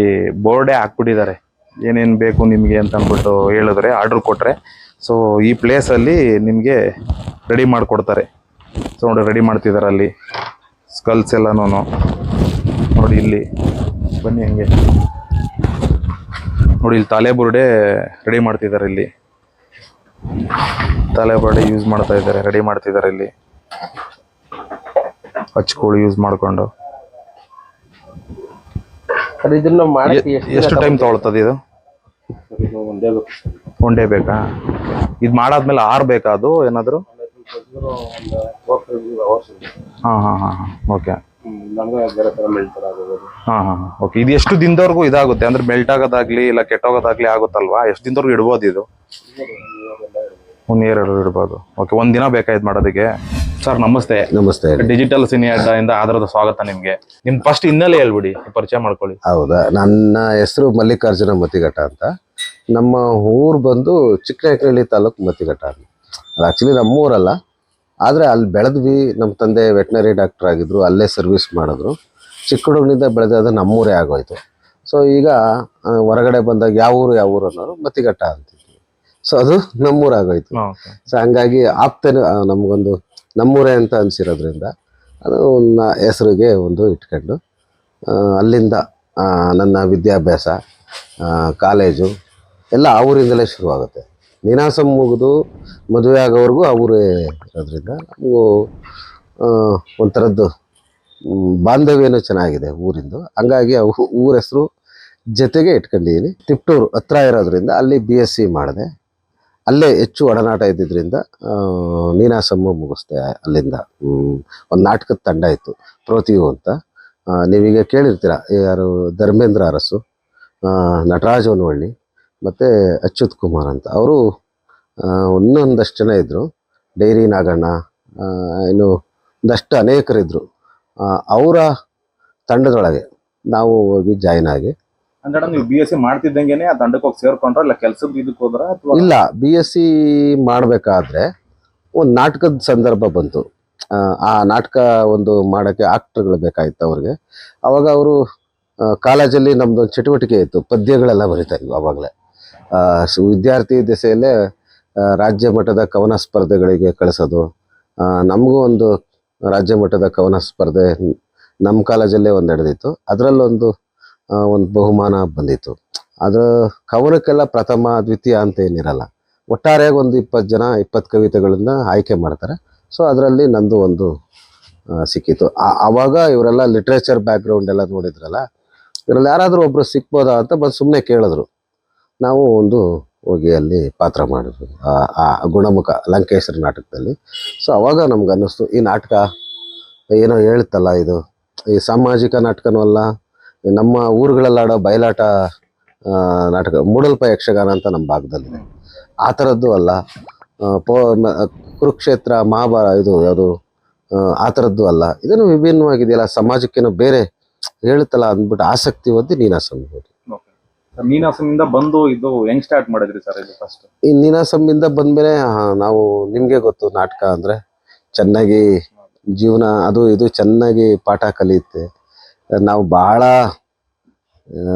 ಬೋರ್ಡೇ ಹಾಕ್ಬಿಟ್ಟಿದ್ದಾರೆ ಏನೇನು ಬೇಕು ನಿಮಗೆ ಅಂತ ಅಂದ್ಬಿಟ್ಟು ಹೇಳಿದ್ರೆ, ಆರ್ಡ್ರ್ ಕೊಟ್ಟರೆ. ಸೊ ಈ ಪ್ಲೇಸಲ್ಲಿ ನಿಮಗೆ ರೆಡಿ ಮಾಡಿಕೊಡ್ತಾರೆ. ಸೊ ನೋಡಿ ರೆಡಿ ಮಾಡ್ತಿದ್ದಾರೆ ಅಲ್ಲಿ ಸ್ಕಲ್ಸ್ ಎಲ್ಲನೂ ನೋಡಿ. ಇಲ್ಲಿ ಬನ್ನಿ ಹಂಗೆ ನೋಡಿ, ಇಲ್ಲಿ ತಲೆಬುರುಡೆ ರೆಡಿ ಮಾಡ್ತಿದ್ದಾರೆ. ಇಲ್ಲಿ ತಲೆಬುರುಡೆ ಯೂಸ್ ಮಾಡ್ತಾ ಇದ್ದಾರೆ, ರೆಡಿ ಮಾಡ್ತಿದ್ದಾರೆ ಇಲ್ಲಿ ಹಚ್ಕೋಳು ಯೂಸ್ ಮಾಡಿಕೊಂಡು. ಎಷ್ಟು ಟೈಮ್ ತೊಗೊಳ್ತದೆ ಇದು? ಒಂದೇ ಬೇಕಾ? ಇದು ಮಾಡಾದ್ಮೇಲೆ ಆರ್ಬೇಕಾ ಅದು ಏನಾದರೂ? ಹಾಂ ಓಕೆ. ಹಾ ಹಾ ಓಕೆ. ಇದು ಎಷ್ಟು ದಿನದವರೆಗೂ ಇದಾಗುತ್ತೆ ಅಂದ್ರೆ ಮೆಲ್ಟ್ ಆಗೋದಾಗ್ಲಿ ಇಲ್ಲ ಕೆಟ್ಟೋಗೋದಾಗ್ಲಿ ಆಗುತ್ತಲ್ವಾ? ಎಷ್ಟು ದಿನದವರೆಗೂ ಇಡ್ಬೋದು ಇದು? 1 year ಇಡ್ಬೋದು. ಓಕೆ, 1 ದಿನ ಬೇಕಾಯ್ತು ಮಾಡೋದಕ್ಕೆ. ಸರ್ ನಮಸ್ತೆ. ನಮಸ್ತೆ. ಡಿಜಿಟಲ್ ಸಿನಿ ಅಡ್ಡದಿಂದ ಆಧಾರದ ಸ್ವಾಗತ ನಿಮ್ಗೆ. ನಿಮ್ ಫಸ್ಟ್ ಹಿನ್ನೆಲೆ ಹೇಳ್ಬಿಡಿ, ಪರಿಚಯ ಮಾಡ್ಕೊಳ್ಳಿ. ಹೌದಾ, ನನ್ನ ಹೆಸರು ಮಲ್ಲಿಕಾರ್ಜುನ ಮತಿಘಟ್ಟ ಅಂತ. ನಮ್ಮ ಊರು ಬಂದು ಚಿಕ್ಕನಾಯಕನಹಳ್ಳಿ ತಾಲೂಕು ಮತಿಘಟ್ಟ ಅಂತ. ಅದು ಆ್ಯಕ್ಚುಲಿ ನಮ್ಮೂರಲ್ಲ, ಆದರೆ ಅಲ್ಲಿ ಬೆಳೆದ್ವಿ. ನಮ್ಮ ತಂದೆ ವೆಟ್ನರಿ ಡಾಕ್ಟರ್ ಆಗಿದ್ರು, ಅಲ್ಲೇ ಸರ್ವಿಸ್ ಮಾಡಿದ್ರು. ಚಿಕ್ಕ ಹುಡುಗನಿಂದ ಬೆಳೆದಾದ ನಮ್ಮೂರೇ ಆಗೋಯ್ತು. ಸೊ ಈಗ ಹೊರಗಡೆ ಬಂದಾಗ ಯಾವ ಊರು ಅನ್ನೋರು ಮತಿಘಟ್ಟ ಅಂತಿದ್ವಿ. ಸೊ ಅದು ನಮ್ಮೂರಾಗೋಯ್ತು. ಸೊ ಹಂಗಾಗಿ ಆಪ್ತೇನೆ ನಮಗೊಂದು ನಮ್ಮೂರೇ ಅಂತ ಅನಿಸಿರೋದ್ರಿಂದ ಅದು ಹೆಸರಿಗೆ ಒಂದು ಇಟ್ಕೊಂಡು ಅಲ್ಲಿಂದ ನನ್ನ ವಿದ್ಯಾಭ್ಯಾಸ, ಕಾಲೇಜು ಎಲ್ಲ ಆ ಊರಿಂದಲೇ ಶುರುವಾಗುತ್ತೆ. ನೀನಾಸಂ ಮುಗಿದು ಮದುವೆ ಆಗೋವರೆಗೂ ಆ ಊರೇ ಇರೋದ್ರಿಂದ ನಮಗೂ ಒಂಥರದ್ದು ಬಾಂಧವ್ಯನೂ ಚೆನ್ನಾಗಿದೆ ಊರಿಂದು. ಹಂಗಾಗಿ ಊರ ಹೆಸರು ಜೊತೆಗೆ ಇಟ್ಕೊಂಡಿದ್ದೀನಿ. ತಿಪ್ಟೂರು ಹತ್ರ ಇರೋದ್ರಿಂದ ಅಲ್ಲಿ BSc ಮಾಡಿದೆ. ಅಲ್ಲೇ ಹೆಚ್ಚು ಒಡನಾಟ ಇದ್ದಿದ್ದರಿಂದ ನೀನಾಸಮ್ಮ ಮುಗಿಸ್ದೆ. ಅಲ್ಲಿಂದ ಒಂದು ನಾಟಕದ ತಂಡ ಇತ್ತು, ಪ್ರೋತಿಯು ಅಂತ. ನೀವೀಗ ಕೇಳಿರ್ತೀರ, ಯಾರು ಧರ್ಮೇಂದ್ರ ಅರಸು, ನಟರಾಜ್ ಹೊನ್ನವಳ್ಳಿ ಮತ್ತು ಅಚ್ಯುತ್ ಕುಮಾರ್ ಅಂತ. ಅವರು ಇನ್ನೊಂದಷ್ಟು ಜನ ಇದ್ದರು, ಡೈರಿ ನಾಗಣ್ಣ, ಇನ್ನು ಒಂದಷ್ಟು ಅನೇಕರಿದ್ದರು. ಅವರ ತಂಡದೊಳಗೆ ನಾವು ಹೋಗಿ ಜಾಯ್ನ್ ಆಗಿ. ಅಂದ್ರೆ ನೀವು BSc ಮಾಡ್ತಿದ್ದಂಗೆನೆ ಆ ತಂಡಕ್ಕೆ ಹೋಗಿ ಸೇರ್ಕೊಂಡ್ರ ಇಲ್ಲ ಕೆಲ್ಸದ ಇದಕ್ಕೆ ಹೋದ್ರ? ಇಲ್ಲ, BSc ಮಾಡಬೇಕಾದ್ರೆ ಒಂದು ನಾಟಕದ ಸಂದರ್ಭ ಬಂತು. ಆ ನಾಟಕ ಒಂದು ಮಾಡೋಕ್ಕೆ ಆಕ್ಟರ್ಗಳು ಬೇಕಾಗಿತ್ತು ಅವ್ರಿಗೆ. ಅವಾಗ ಅವರು ಕಾಲೇಜಲ್ಲಿ ನಮ್ಮದೊಂದು ಚಟುವಟಿಕೆ ಇತ್ತು, ಪದ್ಯಗಳೆಲ್ಲ ಬರಿತಾ ಇದ್ವಿ ಆವಾಗಲೇ. ವಿದ್ಯಾರ್ಥಿ ದೆಸೆಯಲ್ಲೇ ರಾಜ್ಯ ಮಟ್ಟದ ಕವನ ಸ್ಪರ್ಧೆಗಳಿಗೆ ಕಳಿಸೋದು. ನಮಗೂ ಒಂದು ರಾಜ್ಯ ಮಟ್ಟದ ಕವನ ಸ್ಪರ್ಧೆ ನಮ್ಮ ಕಾಲೇಜಲ್ಲೇ ಒಂದು ನಡೆದಿತ್ತು. ಅದರಲ್ಲೊಂದು ಬಹುಮಾನ ಬಂದಿತ್ತು. ಅದು ಕವನಕ್ಕೆಲ್ಲ ಪ್ರಥಮ ದ್ವಿತೀಯ ಅಂತ ಏನಿರಲ್ಲ, ಒಟ್ಟಾರೆಯಾಗಿ ಒಂದು 20 ಕವಿತೆಗಳನ್ನ ಆಯ್ಕೆ ಮಾಡ್ತಾರೆ. ಸೊ ಅದರಲ್ಲಿ ನಂದು ಒಂದು ಸಿಕ್ಕಿತ್ತು. ಆವಾಗ ಇವರೆಲ್ಲ ಲಿಟ್ರೇಚರ್ ಬ್ಯಾಕ್ಗ್ರೌಂಡ್ ಎಲ್ಲ ನೋಡಿದ್ರಲ್ಲ, ಇದರಲ್ಲಿ ಯಾರಾದರೂ ಒಬ್ಬರು ಸಿಕ್ಬೋದಾ ಅಂತ ಬಂದು ಸುಮ್ಮನೆ ಕೇಳಿದ್ರು. ನಾವು ಒಂದು ಹೋಗಿ ಅಲ್ಲಿ ಪಾತ್ರ ಮಾಡಿದ್ವಿ ಆ ಗುಣಮುಖ ಲಂಕೇಶ್ವರ ನಾಟಕದಲ್ಲಿ. ಸೊ ಅವಾಗ ನಮ್ಗೆ ಅನ್ನಿಸ್ತು, ಈ ನಾಟಕ ಏನೋ ಹೇಳ್ತಲ್ಲ, ಇದು ಈ ಸಾಮಾಜಿಕ ನಾಟಕನೂ ಅಲ್ಲ, ನಮ್ಮ ಊರುಗಳಲ್ಲಾಡೋ ಬಯಲಾಟ ನಾಟಕ, ಮೂಡಲ್ಪ ಯಕ್ಷಗಾನ ಅಂತ ನಮ್ಮ ಭಾಗದಲ್ಲಿದೆ, ಆ ಥರದ್ದು ಅಲ್ಲ. ಕುರುಕ್ಷೇತ್ರ, ಮಹಾಭಾರತ, ಇದು ಯಾವುದು ಆ ಥರದ್ದು ಅಲ್ಲ, ಇದನ್ನು ವಿಭಿನ್ನವಾಗಿದೆಯಲ್ಲ, ಸಮಾಜಕ್ಕೇನೋ ಬೇರೆ ಹೇಳ್ತಲ್ಲ ಅಂದ್ಬಿಟ್ಟು ಆಸಕ್ತಿ ಹೊಂದಿ ನೀನಾಸಂ ಹೋಗಿ. ನೀನಾಸಂಯಿಂದ ಬಂದು ಇದು ಹೆಂಗ್ ಸ್ಟಾರ್ಟ್ ಮಾಡಿದ್ರಿ ಸರ್ ಇದು ಫಸ್ಟ್? ಈ ನೀನಾಸಂದಿಂದ ಬಂದಮೇಲೆ ನಾವು, ನಿಮಗೆ ಗೊತ್ತು, ನಾಟಕ ಅಂದರೆ ಚೆನ್ನಾಗಿ ಜೀವನ ಅದು ಇದು ಚೆನ್ನಾಗಿ ಪಾಠ ಕಲಿಯುತ್ತೆ. ನಾವು ಭಾಳ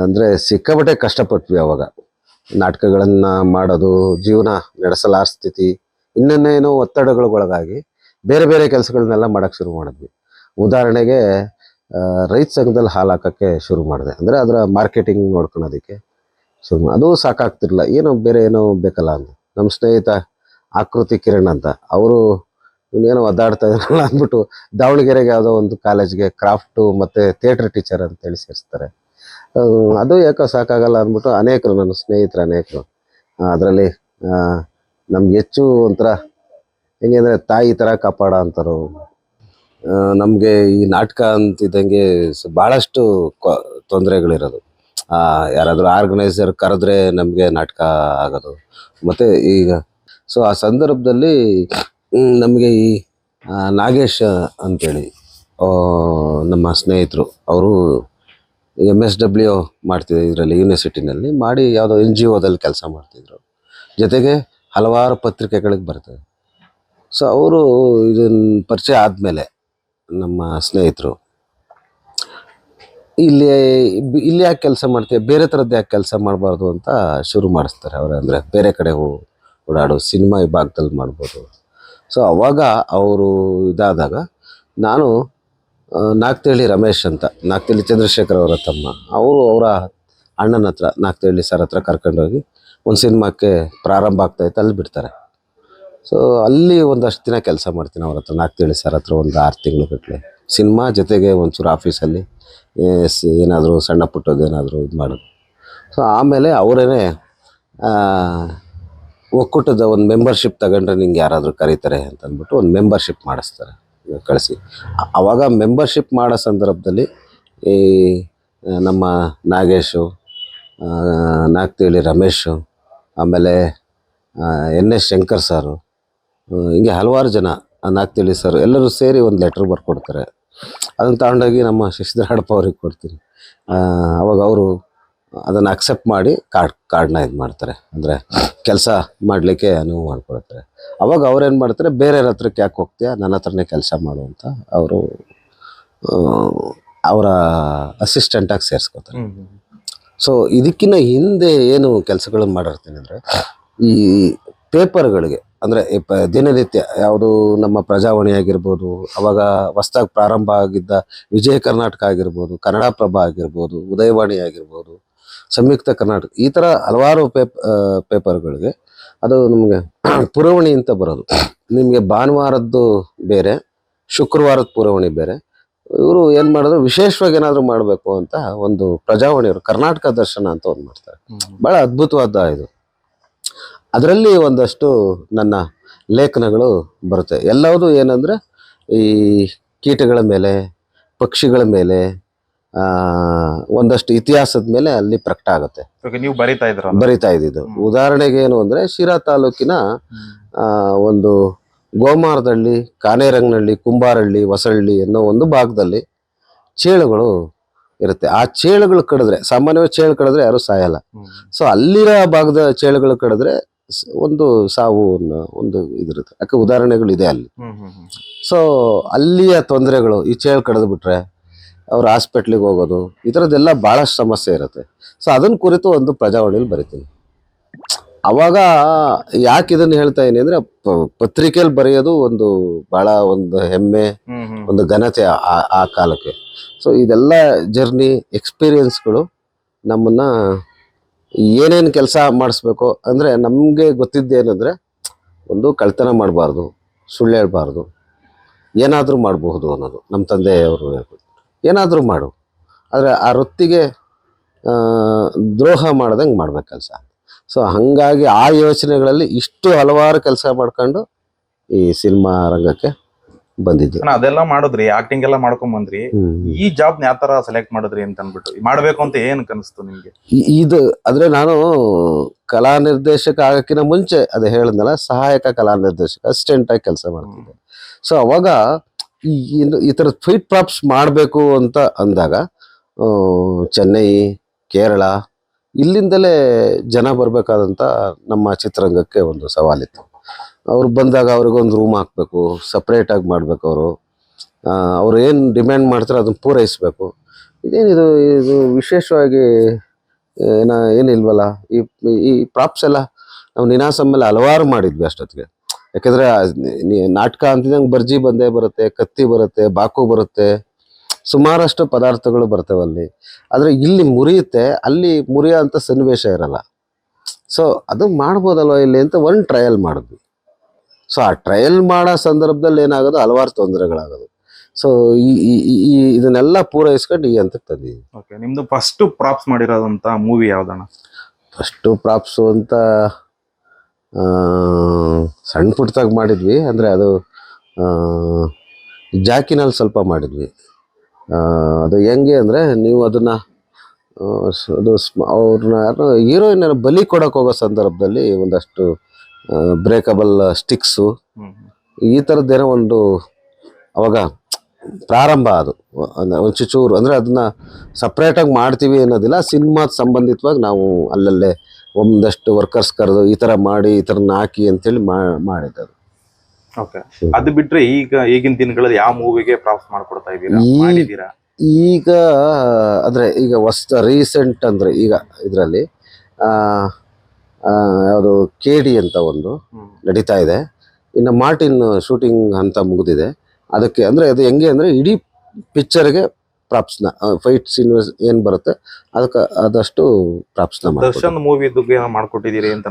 ಅಂದರೆ ಸಿಕ್ಕಾಪಟ್ಟೆ ಕಷ್ಟಪಟ್ವಿ ಅವಾಗ. ನಾಟಕಗಳನ್ನು ಮಾಡೋದು, ಜೀವನ ನಡೆಸಲಾರ ಸ್ಥಿತಿ, ಇನ್ನೇನೋ ಒತ್ತಡಗಳಿಗೊಳಗಾಗಿ ಬೇರೆ ಬೇರೆ ಕೆಲಸಗಳನ್ನೆಲ್ಲ ಮಾಡೋಕ್ಕೆ ಶುರು ಮಾಡಿದ್ವಿ. ಉದಾಹರಣೆಗೆ ರೈತ ಸಂಘದಲ್ಲಿ ಹಾಲು ಹಾಕೋಕ್ಕೆ ಶುರು ಮಾಡಿದೆ. ಅಂದರೆ ಅದರ ಮಾರ್ಕೆಟಿಂಗ್ ನೋಡ್ಕೊಳೋದಕ್ಕೆ ಶುರು ಅದು ಸಾಕಾಗ್ತಿರಲಿಲ್ಲ, ಏನೋ ಬೇರೆ ಏನೋ ಬೇಕಲ್ಲ ಅಂತ. ನಮ್ಮ ಸ್ನೇಹಿತ ಆಕೃತಿ ಕಿರಣ್ ಅಂತ, ಅವರು ಇನ್ನೇನೋ ಒದ್ದಾಡ್ತಾ ಇದ್ರಲ್ಲ ಅಂದ್ಬಿಟ್ಟು ದಾವಣಗೆರೆಗೆ ಯಾವುದೋ ಒಂದು ಕಾಲೇಜ್ಗೆ ಕ್ರಾಫ್ಟು ಮತ್ತು ಥಿಯೇಟ್ರ್ ಟೀಚರ್ ಅಂತೇಳಿ ಸೇರಿಸ್ತಾರೆ. ಅದು ಯಾಕೋ ಸಾಕಾಗಲ್ಲ ಅಂದ್ಬಿಟ್ಟು ಅನೇಕರು, ನನ್ನ ಸ್ನೇಹಿತರು ಅನೇಕರು ಅದರಲ್ಲಿ ನಮ್ಗೆ ಹೆಚ್ಚು ಒಂಥರ ಹೆಂಗೆ ಅಂದರೆ ತಾಯಿ ಥರ ಕಾಪಾಡ ಅಂತಾರೋ. ನಮಗೆ ಈ ನಾಟಕ ಅಂತಿದ್ದಂಗೆ ಭಾಳಷ್ಟು ತೊಂದರೆಗಳಿರೋದು. ಯಾರಾದರೂ ಆರ್ಗನೈಸರ್ ಕರೆದ್ರೆ ನಮಗೆ ನಾಟಕ ಆಗೋದು. ಮತ್ತು ಈಗ ಸೊ ಆ ಸಂದರ್ಭದಲ್ಲಿ ನಮಗೆ ಈ ನಾಗೇಶ್ ಅಂತೇಳಿ ನಮ್ಮ ಸ್ನೇಹಿತರು, ಅವರು MSW ಮಾಡ್ತಿದ್ರು ಇದರಲ್ಲಿ ಯೂನಿವರ್ಸಿಟಿನಲ್ಲಿ, ಮಾಡಿ ಯಾವುದೋ NGOದಲ್ಲಿ ಕೆಲಸ ಮಾಡ್ತಿದ್ರು. ಜೊತೆಗೆ ಹಲವಾರು ಪತ್ರಿಕೆಗಳಿಗೆ ಬರ್ತದೆ. ಸೊ ಅವರು ಇದನ್ನು ಪರಿಚಯ ಆದಮೇಲೆ ನಮ್ಮ ಸ್ನೇಹಿತರು, ಇಲ್ಲಿ ಯಾಕೆ ಕೆಲಸ ಮಾಡ್ತೀವಿ, ಬೇರೆ ಥರದ್ದು ಯಾಕೆ ಕೆಲಸ ಮಾಡಬಾರ್ದು ಅಂತ ಶುರು ಮಾಡಿಸ್ತಾರೆ ಅವರು. ಅಂದರೆ ಬೇರೆ ಕಡೆ ಓಡಾಡೋ ಸಿನಿಮಾ ವಿಭಾಗದಲ್ಲಿ ಮಾಡ್ಬೋದು. ಸೊ ಅವಾಗ ಅವರು ಇದಾದಾಗ ನಾನು ನಾಗ್ತೇಳಿ ರಮೇಶ್ ಅಂತ, ನಾಗ್ತೇಳಿ ಚಂದ್ರಶೇಖರ್ ಅವರ ತಮ್ಮ, ಅವರ ಅಣ್ಣನ ಹತ್ರ, ನಾಗ್ತೇಳಿ ಸರ್ ಹತ್ರ ಕರ್ಕೊಂಡೋಗಿ ಒಂದು ಸಿನಿಮಾಕ್ಕೆ ಪ್ರಾರಂಭ ಆಗ್ತಾಯಿತ್ತು, ಅಲ್ಲಿ ಬಿಡ್ತಾರೆ. ಸೊ ಅಲ್ಲಿ ಒಂದಷ್ಟು ದಿನ ಕೆಲಸ ಮಾಡ್ತೀನಿ ಅವ್ರ ಹತ್ರ, ನಾಗ್ತೇಳಿ ಸರ್ ಹತ್ರ ಒಂದು 6 ತಿಂಗಳು ಗಟ್ಟಲೆ ಸಿನಿಮಾ, ಜೊತೆಗೆ ಒಂಚೂರು ಆಫೀಸಲ್ಲಿ ಏನಾದರೂ ಸಣ್ಣ ಪುಟ್ಟದ್ದು ಏನಾದರೂ ಇದು ಮಾಡೋದು. ಸೊ ಆಮೇಲೆ ಅವರೇ ಒಕ್ಕೂಟದ ಒಂದು ಮೆಂಬರ್ಶಿಪ್ ತಗೊಂಡ್ರೆ ನಿಂಗೆ ಯಾರಾದರೂ ಕರೀತಾರೆ ಅಂತ ಅಂದ್ಬಿಟ್ಟು ಒಂದು ಮೆಂಬರ್ಶಿಪ್ ಮಾಡಿಸ್ತಾರೆ ಕಳಿಸಿ. ಆವಾಗ ಮೆಂಬರ್ಶಿಪ್ ಮಾಡೋ ಸಂದರ್ಭದಲ್ಲಿ ಈ ನಮ್ಮ ನಾಗೇಶು, ನಾಗ್ತಿಹಳ್ಳಿ ರಮೇಶು, ಆಮೇಲೆ NS ಶಂಕರ್ ಸಾರು, ಹಿಂಗೆ ಹಲವಾರು ಜನ, ನಾಗ್ತಿಹಳ್ಳಿ ಸರ್ ಎಲ್ಲರೂ ಸೇರಿ ಒಂದು ಲೆಟ್ರ್ ಬರ್ಕೊಡ್ತಾರೆ. ಅದನ್ನು ತಗೊಂಡೋಗಿ ನಮ್ಮ ಶಶಿಧರ್ ಹಡಪ ಅವ್ರಿಗೆ ಕೊಡ್ತೀನಿ. ಅವಾಗ ಅವರು ಅದನ್ನು ಅಕ್ಸೆಪ್ಟ್ ಮಾಡಿ ಕಾರ್ಡ್ನ ಇದು ಮಾಡ್ತಾರೆ, ಅಂದರೆ ಕೆಲಸ ಮಾಡಲಿಕ್ಕೆ ಅನುವು ಮಾಡಿಕೊಡ್ತಾರೆ. ಅವಾಗ ಅವ್ರೇನು ಮಾಡ್ತಾರೆ, ಬೇರೆಯವ್ರ ಹತ್ರಕ್ಕೆ ಯಾಕೆ ಹೋಗ್ತೀಯಾ, ನನ್ನ ಹತ್ರನೇ ಕೆಲಸ ಮಾಡು ಅಂತ ಅವರು ಅವರ ಅಸಿಸ್ಟೆಂಟಾಗಿ ಸೇರಿಸ್ಕೋತಾರೆ. ಸೊ ಇದಕ್ಕಿಂತ ಹಿಂದೆ ಏನು ಕೆಲಸಗಳನ್ನು ಮಾಡಿರ್ತೀನಿ ಅಂದರೆ, ಈ ಪೇಪರ್ಗಳಿಗೆ ಅಂದರೆ ದಿನನಿತ್ಯ ಯಾವುದು ನಮ್ಮ ಪ್ರಜಾವಾಣಿ ಆಗಿರ್ಬೋದು, ಅವಾಗ ಹೊಸ್ದಾಗಿ ಪ್ರಾರಂಭ ಆಗಿದ್ದ ವಿಜಯ ಕರ್ನಾಟಕ ಆಗಿರ್ಬೋದು, ಕನ್ನಡಪ್ರಭ ಆಗಿರ್ಬೋದು, ಉದಯವಾಣಿ ಆಗಿರ್ಬೋದು, ಸಂಯುಕ್ತ ಕರ್ನಾಟಕ, ಈ ಥರ ಹಲವಾರು ಪೇಪರ್ಗಳಿಗೆ ಅದು ನಮಗೆ ಪುರವಣಿ ಅಂತ ಬರೋದು. ನಿಮಗೆ ಭಾನುವಾರದ್ದು ಬೇರೆ, ಶುಕ್ರವಾರದ ಪುರವಣಿ ಬೇರೆ. ಇವರು ಏನು ಮಾಡಿದ್ರು, ವಿಶೇಷವಾಗಿ ಏನಾದರೂ ಮಾಡಬೇಕು ಅಂತ ಒಂದು ಪ್ರಜಾವಾಣಿಯವರು ಕರ್ನಾಟಕ ದರ್ಶನ ಅಂತ ಒಂದು ಮಾಡ್ತಾರೆ. ಭಾಳ ಅದ್ಭುತವಾದ ಇದು. ಅದರಲ್ಲಿ ಒಂದಷ್ಟು ನನ್ನ ಲೇಖನಗಳು ಬರುತ್ತೆ. ಎಲ್ಲವುದು ಏನಂದರೆ ಈ ಕೀಟಗಳ ಮೇಲೆ, ಪಕ್ಷಿಗಳ ಮೇಲೆ, ಒಂದಷ್ಟು ಇತಿಹಾಸದ ಮೇಲೆ ಅಲ್ಲಿ ಪ್ರಕಟ ಆಗುತ್ತೆ. ನೀವು ಬರಿತಾ ಇದ್ದಿದ್ದು ಉದಾಹರಣೆಗೆ ಏನು ಅಂದರೆ, ಶಿರಾ ತಾಲೂಕಿನ ಒಂದು ಗೋಮಾರದಹಳ್ಳಿ, ಕಾನೇರಂಗನಹಳ್ಳಿ, ಕುಂಬಾರಹಳ್ಳಿ, ಹೊಸಹಳ್ಳಿ ಅನ್ನೋ ಒಂದು ಭಾಗದಲ್ಲಿ ಚೇಳುಗಳು ಇರುತ್ತೆ. ಆ ಚೇಳುಗಳು ಕಡಿದ್ರೆ, ಸಾಮಾನ್ಯವಾಗಿ ಚೇಳು ಕಡಿದ್ರೆ ಯಾರು ಸಾಯಲ್ಲ. ಸೊ ಅಲ್ಲಿರೋ ಭಾಗದ ಚೇಳುಗಳು ಕಡಿದ್ರೆ ಒಂದು ಸಾವು ಒಂದು ಇದಿರುತ್ತೆ. ಯಾಕೆ ಉದಾಹರಣೆಗಳು ಇದೆ ಅಲ್ಲಿ. ಸೊ ಅಲ್ಲಿಯ ತೊಂದರೆಗಳು, ಈ ಚೇಳು ಕಡಿದು ಬಿಟ್ರೆ ಅವ್ರು ಹಾಸ್ಪಿಟ್ಲಿಗೆ ಹೋಗೋದು, ಈ ಥರದ್ದೆಲ್ಲ ಭಾಳಷ್ಟು ಸಮಸ್ಯೆ ಇರುತ್ತೆ. ಸೊ ಅದನ್ನ ಕುರಿತು ಒಂದು ಪ್ರಜಾವಾಣಿಯಲ್ಲಿ ಬರಿತೀನಿ. ಅವಾಗ ಯಾಕೆ ಇದನ್ನು ಹೇಳ್ತಾ ಇದೀನಿ ಅಂದರೆ, ಪತ್ರಿಕೆಯಲ್ಲಿ ಬರೆಯೋದು ಒಂದು ಭಾಳ ಒಂದು ಹೆಮ್ಮೆ, ಒಂದು ಘನತೆ ಆ ಕಾಲಕ್ಕೆ. ಸೊ ಇದೆಲ್ಲ ಜರ್ನಿ ಎಕ್ಸ್ಪೀರಿಯನ್ಸ್ಗಳು ನಮ್ಮನ್ನು ಏನೇನು ಕೆಲಸ ಮಾಡಿಸ್ಬೇಕು ಅಂದರೆ, ನಮಗೆ ಗೊತ್ತಿದ್ದೇನೆಂದರೆ, ಒಂದು ಕಳ್ತನ ಮಾಡಬಾರ್ದು, ಸುಳ್ಳು ಹೇಳ್ಬಾರ್ದು, ಏನಾದರೂ ಮಾಡಬಹುದು ಅನ್ನೋದು. ನಮ್ಮ ತಂದೆಯವರು ಹೇಳ್ಬೋದು, ಏನಾದರೂ ಮಾಡು, ಆದರೆ ಆ ವೃತ್ತಿಗೆ ದ್ರೋಹ ಮಾಡ್ದಂಗೆ ಮಾಡ್ಬೇಕು ಕೆಲಸ. ಸೊ ಹಾಗಾಗಿ ಆ ಯೋಚನೆಗಳಲ್ಲಿ ಇಷ್ಟು ಹಲವಾರು ಕೆಲಸ ಮಾಡ್ಕೊಂಡು ಈ ಸಿನಿಮಾ ರಂಗಕ್ಕೆ ಬಂದಿದ್ದು. ಅದೆಲ್ಲ ಮಾಡಿದ್ರಿ, ಆಕ್ಟಿಂಗ್ ಎಲ್ಲ ಮಾಡ್ಕೊಂಡ್ ಬಂದ್ರಿ. ಈ ಜಾಬ್ ಯಾವ ತರ ಸೆಲೆಕ್ಟ್ ಮಾಡಿದ್ರಿ ಅಂತ ಅನ್ಬಿಟ್ಟು ಮಾಡ್ಬೇಕು ಅಂತ ಏನ್ ಕನಿಸ್ತು ನಿಮ್ಗೆ? ಇದು ಅಂದ್ರೆ ನಾನು ಕಲಾ ನಿರ್ದೇಶಕ ಆಗಕ್ಕಿಂತ ಮುಂಚೆ ಅದೇ ಹೇಳಿದ್ನಲ್ಲ, ಸಹಾಯಕ ಕಲಾ ನಿರ್ದೇಶಕ ಅಸಿಸ್ಟೆಂಟ್ ಆಗಿ ಕೆಲಸ ಮಾಡ್ತಿದ್ದೆ. ಸೊ ಅವಾಗ ಈ ಥರದ ಫೈಟ್ ಪ್ರಾಪ್ಸ್ ಮಾಡಬೇಕು ಅಂತ ಅಂದಾಗ ಚೆನ್ನೈ, ಕೇರಳ, ಇಲ್ಲಿಂದಲೇ ಜನ ಬರಬೇಕಾದಂಥ ನಮ್ಮ ಚಿತ್ರರಂಗಕ್ಕೆ ಒಂದು ಸವಾಲಿತ್ತು. ಅವ್ರು ಬಂದಾಗ ಅವ್ರಿಗೊಂದು ರೂಮ್ ಹಾಕಬೇಕು, ಸಪ್ರೇಟಾಗಿ ಮಾಡಬೇಕು. ಅವ್ರು ಏನು ಡಿಮ್ಯಾಂಡ್ ಮಾಡ್ತಾರೆ ಅದನ್ನು ಪೂರೈಸಬೇಕು. ಇದೇನಿದು ಇದು ವಿಶೇಷವಾಗಿ ಏನಿಲ್ವಲ್ಲ. ಈ ಪ್ರಾಪ್ಸ್ ಎಲ್ಲ ನಾವು ನಿನಾಸಂ ಮೇಲೆ ಹಲವಾರು ಮಾಡಿದ್ವಿ ಅಷ್ಟೊತ್ತಿಗೆ. ಯಾಕೆಂದರೆ ನಾಟಕ ಅಂತಿದ್ದಂಗೆ ಬರ್ಜಿ ಬಂದೇ ಬರುತ್ತೆ, ಕತ್ತಿ ಬರುತ್ತೆ, ಬಾಕು ಬರುತ್ತೆ, ಸುಮಾರಷ್ಟು ಪದಾರ್ಥಗಳು ಬರ್ತವೆ ಅಲ್ಲಿ. ಆದರೆ ಇಲ್ಲಿ ಮುರಿಯುತ್ತೆ, ಅಲ್ಲಿ ಮುರಿಯೋ ಅಂಥ ಸನ್ನಿವೇಶ ಇರಲ್ಲ. ಸೊ ಅದು ಮಾಡ್ಬೋದಲ್ವ ಇಲ್ಲಿ ಅಂತ ಒಂದು ಟ್ರಯಲ್ ಮಾಡಿದ್ವಿ. ಸೊ ಆ ಟ್ರಯಲ್ ಮಾಡೋ ಸಂದರ್ಭದಲ್ಲಿ ಏನಾಗೋದು, ಹಲವಾರು ತೊಂದರೆಗಳಾಗೋದು. ಸೊ ಈ ಇದನ್ನೆಲ್ಲ ಪೂರೈಸ್ಕೊಂಡು ಈ ಹಂತಕ್ಕೆ ತಂದಿದ್ದೀವಿ. ಓಕೆ, ನಿಮ್ದು ಫಸ್ಟ್ ಪ್ರಾಪ್ಸ್ ಮಾಡಿರೋದಂತ ಮೂವಿ ಯಾವ್ದಣ್ಣ? ಫಸ್ಟು ಪ್ರಾಪ್ಸು ಅಂತ ಸಣ್ಣ ಪುಟ್ಟದಾಗಿ ಮಾಡಿದ್ವಿ. ಅಂದರೆ ಅದು ಜಾಕಿನಲ್ಲಿ ಸ್ವಲ್ಪ ಮಾಡಿದ್ವಿ. ಅದು ಹೆಂಗೆ ಅಂದರೆ, ನೀವು ಅದನ್ನು ಅದು ಅವ್ರನ್ನ ಯಾರು ಹೀರೋಯಿನ್ ಬಲಿ ಕೊಡೋಕೆ ಹೋಗೋ ಸಂದರ್ಭದಲ್ಲಿ ಒಂದಷ್ಟು ಬ್ರೇಕಬಲ್ ಸ್ಟಿಕ್ಸು, ಈ ಥರದ್ದೇನೋ ಒಂದು ಅವಾಗ ಪ್ರಾರಂಭ. ಅದು ಒಂದು ಚೂರು ಅಂದರೆ ಅದನ್ನು ಸಪ್ರೇಟಾಗಿ ಮಾಡ್ತೀವಿ ಅನ್ನೋದಿಲ್ಲ. ಸಿನಿಮಾದ ಸಂಬಂಧಿತವಾಗಿ ನಾವು ಅಲ್ಲಲ್ಲೇ ಒಂದಷ್ಟು ವರ್ಕರ್ಸ್ ಕರೆದು ಈ ಥರ ಮಾಡಿ, ಈ ಥರನ ಹಾಕಿ ಅಂತೇಳಿ ಮಾಡಿದ್ದು. ಓಕೆ, ಅದು ಬಿಟ್ರೆ ಈಗಿನ ದಿನಗಳಲ್ಲಿ ಯಾವ ಮೂವಿಗೆ ಪ್ರಾಪ್ಸ್ ಮಾಡ್ಕೊಡ್ತಾ ಇದ್ದೀರಾ? ಈಗ ಅಂದರೆ ಈಗ ರೀಸೆಂಟ್ ಅಂದರೆ ಈಗ ಇದರಲ್ಲಿ ಯಾವುದು KD ಅಂತ ಒಂದು ನಡೀತಾ ಇದೆ. ಇನ್ನು ಮಾರ್ಟಿನ್ ಶೂಟಿಂಗ್ ಅಂತ ಮುಗಿದಿದೆ. ಅದಕ್ಕೆ ಅಂದರೆ ಅದು ಹೆಂಗೆ ಅಂದರೆ, ಇಡೀ ಪಿಕ್ಚರ್ಗೆ ಪ್ರಾಪ್ಸ್ನ ಫೈಟ್ ಸೀನ್ ಏನು ಬರುತ್ತೆ ಅದಕ್ಕೆ ಆದಷ್ಟು ಪ್ರಾಪ್ಸ್ನ ಮಾಡ್ಕೊಟ್ಟಿದ್ದೀರಿ ಅಂತ.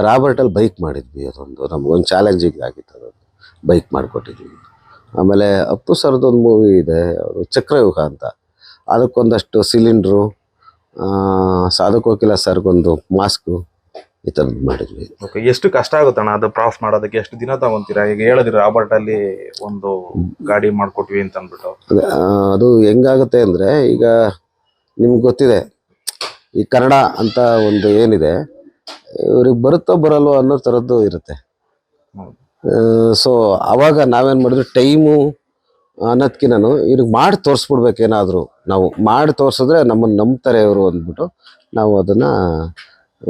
ರಾಬರ್ಟಲ್ಲಿ ಬೈಕ್ ಮಾಡಿದ್ವಿ. ಅದೊಂದು ನಮಗೊಂದು ಚಾಲೆಂಜಿಂಗ್ ಆಗಿತ್ತು. ಅದೊಂದು ಬೈಕ್ ಮಾಡಿಕೊಟ್ಟಿದ್ವಿ. ಆಮೇಲೆ ಅಪ್ಪು ಸರ್ದೊಂದು ಮೂವಿ ಇದೆ, ಅವರು ಚಕ್ರವ್ಯೂಹ ಅಂತ, ಅದಕ್ಕೊಂದಷ್ಟು ಸಿಲಿಂಡ್ರು, ಸಾಧು ಕೋಕಿಲ ಸರ್ಗೊಂದು ಮಾಸ್ಕು, ಈ ಥರದ್ದು ಮಾಡಿದ್ವಿ. ಓಕೆ, ಎಷ್ಟು ಕಷ್ಟ ಆಗುತ್ತಣ್ಣ ಅದು ಪ್ರಾಫ್ಟ್ ಮಾಡೋದಕ್ಕೆ? ಎಷ್ಟು ದಿನ ತಗೊಂತೀರಾ? ಈಗ ಹೇಳಿದ್ರಿ ರಾಬರ್ಟ್ ಅಲ್ಲಿ ಒಂದು ಗಾಡಿ ಮಾಡ್ಕೊಟ್ವಿ ಅಂತ ಅಂದ್ಬಿಟ್ಟು. ಅದು ಹೆಂಗಾಗುತ್ತೆ ಅಂದರೆ, ಈಗ ನಿಮ್ಗೆ ಗೊತ್ತಿದೆ ಈ ಕನ್ನಡ ಅಂತ ಒಂದು ಏನಿದೆ, ಇವ್ರಿಗೆ ಬರುತ್ತೋ ಬರಲ್ವೋ ಅನ್ನೋ ಥರದ್ದು ಇರುತ್ತೆ. ಸೊ ಅವಾಗ ನಾವೇನು ಮಾಡಿದ್ವಿ, ಟೈಮು ಅನ್ನೋದ್ಕಿಂತನೂ ಇವ್ರಿಗೆ ಮಾಡಿ ತೋರಿಸ್ಬಿಡ್ಬೇಕೇನಾದರೂ. ನಾವು ಮಾಡಿ ತೋರಿಸಿದ್ರೆ ನಮ್ಮನ್ನು ನಂಬ್ತಾರೆ ಇವರು ಅಂದ್ಬಿಟ್ಟು ನಾವು ಅದನ್ನು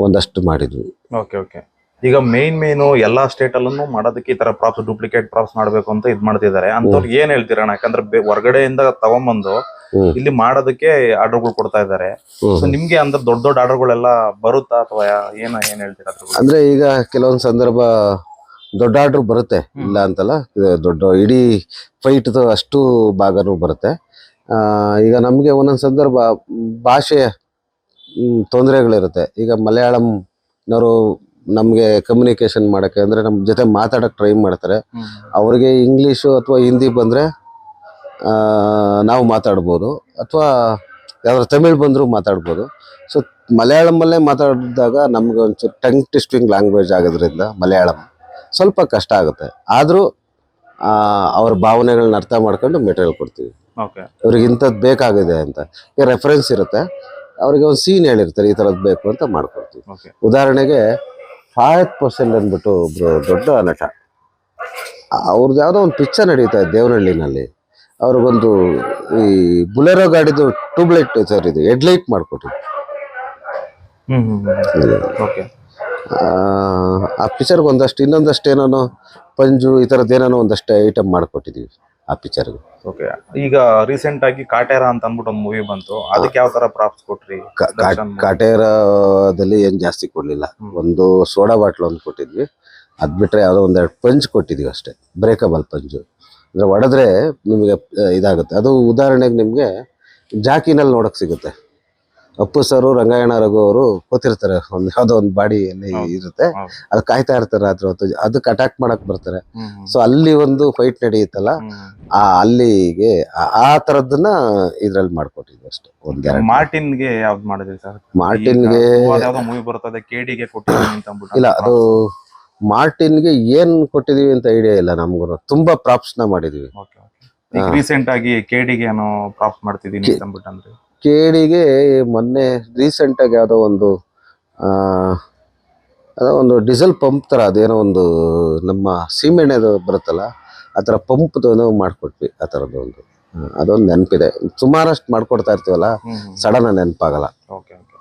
ಒಂದಷ್ಟು ಮಾಡಿದ್ವಿ. Okay okay. ಈಗ ಮೇನು ಎಲ್ಲಾ ಸ್ಟೇಟ್ ಅಲ್ಲೂ ಮಾಡೋದಕ್ಕೆ ಈ ತರ ಪ್ರಾಪ್ಸ್, ಡೂಪ್ಲಿಕೇಟ್ ಪ್ರಾಪ್ಸ್ ಮಾಡಬೇಕು ಅಂತ ಇದ್ ಮಾಡ್ತಿದ್ದಾರೆ. ಅಂತವ್ರಿಗೆ ಏನ್ ಹೇಳ್ತೀರಣ್ಣ? ಯಾಕಂದ್ರೆ ಹೊರಗಡೆಯಿಂದ ತಗೊಂಬಂದು ಇಲ್ಲಿ ಮಾಡೋದಕ್ಕೆ ಆರ್ಡರ್ಗಳು ಕೊಡ್ತಾ ಇದ್ದಾರೆ. ಸೊ ನಿಮ್ಗೆ ಅಂದ್ರೆ ದೊಡ್ಡ ದೊಡ್ಡ ಆರ್ಡರ್ಗಳೆಲ್ಲ ಬರುತ್ತಾ ಅಥವಾ ಏನ್ ಹೇಳ್ತೀರಾ? ಅಂದ್ರೆ ಈಗ ಕೆಲವೊಂದು ಸಂದರ್ಭ ದೊಡ್ಡ ಆರ್ಡರ್ ಬರುತ್ತೆ, ಇಲ್ಲ ಅಂತಲ್ಲ. ದೊಡ್ಡ ಇಡೀ ಫೈಟ್ ಅಷ್ಟು ಭಾಗನೂ ಬರುತ್ತೆ. ಈಗ ನಮಗೆ ಒಂದೊಂದು ಸಂದರ್ಭ ಭಾಷೆಯ ತೊಂದರೆಗಳಿರುತ್ತೆ. ಈಗ ಮಲಯಾಳಂನವರು ನಮಗೆ ಕಮ್ಯುನಿಕೇಶನ್ ಮಾಡೋಕ್ಕೆ ಅಂದರೆ ನಮ್ಮ ಜೊತೆ ಮಾತಾಡೋಕ್ಕೆ ಟ್ರೈ ಮಾಡ್ತಾರೆ. ಅವ್ರಿಗೆ ಇಂಗ್ಲೀಷು ಅಥವಾ ಹಿಂದಿ ಬಂದರೆ ನಾವು ಮಾತಾಡ್ಬೋದು, ಅಥವಾ ಯಾವ್ದಾದ್ರು ತಮಿಳ್ ಬಂದರೂ ಮಾತಾಡ್ಬೋದು. ಸೊ ಮಲಯಾಳಮಲ್ಲೇ ಮಾತಾಡಿದಾಗ ನಮ್ಗೆ ಒಂಚೂರು ಟಂಗ್ ಟ್ವಿಸ್ಟಿಂಗ್ ಲ್ಯಾಂಗ್ವೇಜ್ ಆಗೋದ್ರಿಂದ ಮಲಯಾಳಂ ಸ್ವಲ್ಪ ಕಷ್ಟ ಆಗುತ್ತೆ. ಆದರೂ ಅವ್ರ ಭಾವನೆಗಳನ್ನ ಅರ್ಥ ಮಾಡ್ಕೊಂಡು ಮೆಟೀರಿಯಲ್ ಕೊಡ್ತೀವಿ. ಅವ್ರಿಗೆ ಇಂಥದ್ದು ಬೇಕಾಗಿದೆ ಅಂತ ಈಗ ರೆಫರೆನ್ಸ್ ಇರುತ್ತೆ, ಅವ್ರಿಗೆ ಒಂದು ಸೀನ್ ಹೇಳಿರ್ತಾರೆ ಈ ಥರದ್ದು ಬೇಕು ಅಂತ ಮಾಡ್ಕೊಡ್ತೀವಿ. ಉದಾಹರಣೆಗೆ ಫಾಯತ್ ಪರ್ಸೆಂಟ್ ಅಂದ್ಬಿಟ್ಟು ಒಬ್ರು ದೊಡ್ಡ ನಟ, ಅವ್ರದ್ದು ಯಾವುದೋ ಒಂದು ಪಿಕ್ಚರ್ ನಡೀತಾ ಇದೆ ದೇವನಹಳ್ಳಿನಲ್ಲಿ. ಅವ್ರಿಗೊಂದು ಈ ಬುಲೆರೋ ಗಾಡಿದು ಟ್ಯೂಬ್ಲೈಟ್ ಸರ್ ಇದು ಹೆಡ್ಲೈಟ್ ಮಾಡಿಕೊಟ್ಟಿದ್ವಿ. ಆ ಪಿಕ್ಚರ್ಗೆ ಒಂದಷ್ಟು ಇನ್ನೊಂದಷ್ಟು ಏನೋ ಪಂಜು ಈ ಥರದ್ದು ಏನೋ ಒಂದಷ್ಟು ಐಟಮ್ ಮಾಡಿಕೊಟ್ಟಿದ್ದೀವಿ ಆ ಪಿಕ್ಚರ್ಗೆ. ಓಕೆ. ಈಗ ರೀಸೆಂಟ್ ಆಗಿ ಕಾಟೇರ ಅಂತ ಅಂದ್ಬಿಟ್ಟು ಒಂದು ಮೂವಿ ಬಂತು, ಅದಕ್ಕೆ ಯಾವ ತರ ಪ್ರಾಪ್ಸ್ ಕೊಟ್ರಿ? ಕಾಟೇರದಲ್ಲಿ ಏನು ಜಾಸ್ತಿ ಕೊಡಲಿಲ್ಲ, ಒಂದು ಸೋಡಾ ಬಾಟ್ಲ್ ಒಂದು ಕೊಟ್ಟಿದ್ವಿ. ಅದು ಬಿಟ್ಟರೆ ಯಾವುದೋ ಒಂದೆರಡು ಪಂಚ್ ಕೊಟ್ಟಿದ್ವಿ ಅಷ್ಟೇ, ಬ್ರೇಕಬಲ್ ಪಂಚು. ಅಂದರೆ ಹೊಡೆದ್ರೆ ನಿಮಗೆ ಇದಾಗುತ್ತೆ. ಅದು ಉದಾಹರಣೆಗೆ ನಿಮಗೆ ಜಾಕಿನಲ್ಲಿ ನೋಡೋಕೆ ಸಿಗುತ್ತೆ. ಅಪ್ಪು ಸರು, ರಂಗಾಯಣ ರಘು ಅವರು ಕೂತಿರ್ತಾರೆ, ಒಂದು ಯಾವುದೋ ಒಂದು ಬಾಡಿಯಲ್ಲಿ ಇರುತ್ತೆ, ಅದು ಕಾಯ್ತಾ ಇರ್ತಾರೆ ರಾತ್ರಿ ಹೊತ್ತು, ಅದಕ್ಕೆ ಅಟ್ಯಾಕ್ ಮಾಡಕ್ ಬರ್ತಾರೆ. ಸೊ ಅಲ್ಲಿ ಒಂದು ಫೈಟ್ ನಡೆಯುತ್ತಲ್ಲ, ಅಲ್ಲಿಗೆ ಆ ಥರದ್ದನ್ನ ಇದ್ರಲ್ಲಿ ಮಾಡ್ಕೊಟ್ಟಿದ್ವಿ ಅಷ್ಟೇ. ಮಾರ್ಟಿನ್ಗೆ ಯಾವ್ದು ಮಾಡಿದ್ರಿ ಸರ್? ಮಾರ್ಟಿನ್ಗೆ ಮೂವಿ ಬರ್ತದೆ ಕೆಡಿಗೆ ಕೊಟ್ಟಿದ್ದೀನಿ ಅಂತ ಅಂದ್ಬಿಟ್ಟು. ಇಲ್ಲ, ಅದು ಮಾರ್ಟಿನ್ಗೆ ಏನ್ ಕೊಟ್ಟಿದೀವಿ ಅಂತ ಐಡಿಯಾ ಇಲ್ಲ ನಮ್ಗೂ. ತುಂಬಾ ಪ್ರಾಪ್ಸ್ನ ಮಾಡಿದೀವಿ. ರೀಸೆಂಟ್ ಆಗಿ ಕೆಡಿಗೆ ಏನೋ ಪ್ರಾಪ್ಸ್ ಮಾಡ್ತಿದ್ದೀನಿ ಅಂತ ಅಂದ್ಬಿಟ್ಟು ಅಂದ್ರೆ ಕೇಡಿಗೆ ಮೊನ್ನೆ ರೀಸೆಂಟ್ ಆಗಿ ಯಾವುದೋ ಒಂದು ಅದೋ ಒಂದು ಡೀಸೆಲ್ ಪಂಪ್ ಥರ, ಅದೇನೋ ಒಂದು ನಮ್ಮ ಸೀಮೆಣ್ಣೆದು ಬರುತ್ತಲ್ಲ ಆ ಥರ ಪಂಪ್ದು ಮಾಡಿಕೊಟ್ವಿ. ಆ ಥರದ್ದು ಒಂದು ಅದೊಂದು ನೆನಪಿದೆ. ಸುಮಾರಷ್ಟು ಮಾಡ್ಕೊಡ್ತಾ ಇರ್ತೀವಲ್ಲ, ಸಡನ್ ನೆನಪಾಗಲ್ಲ. Okay okay.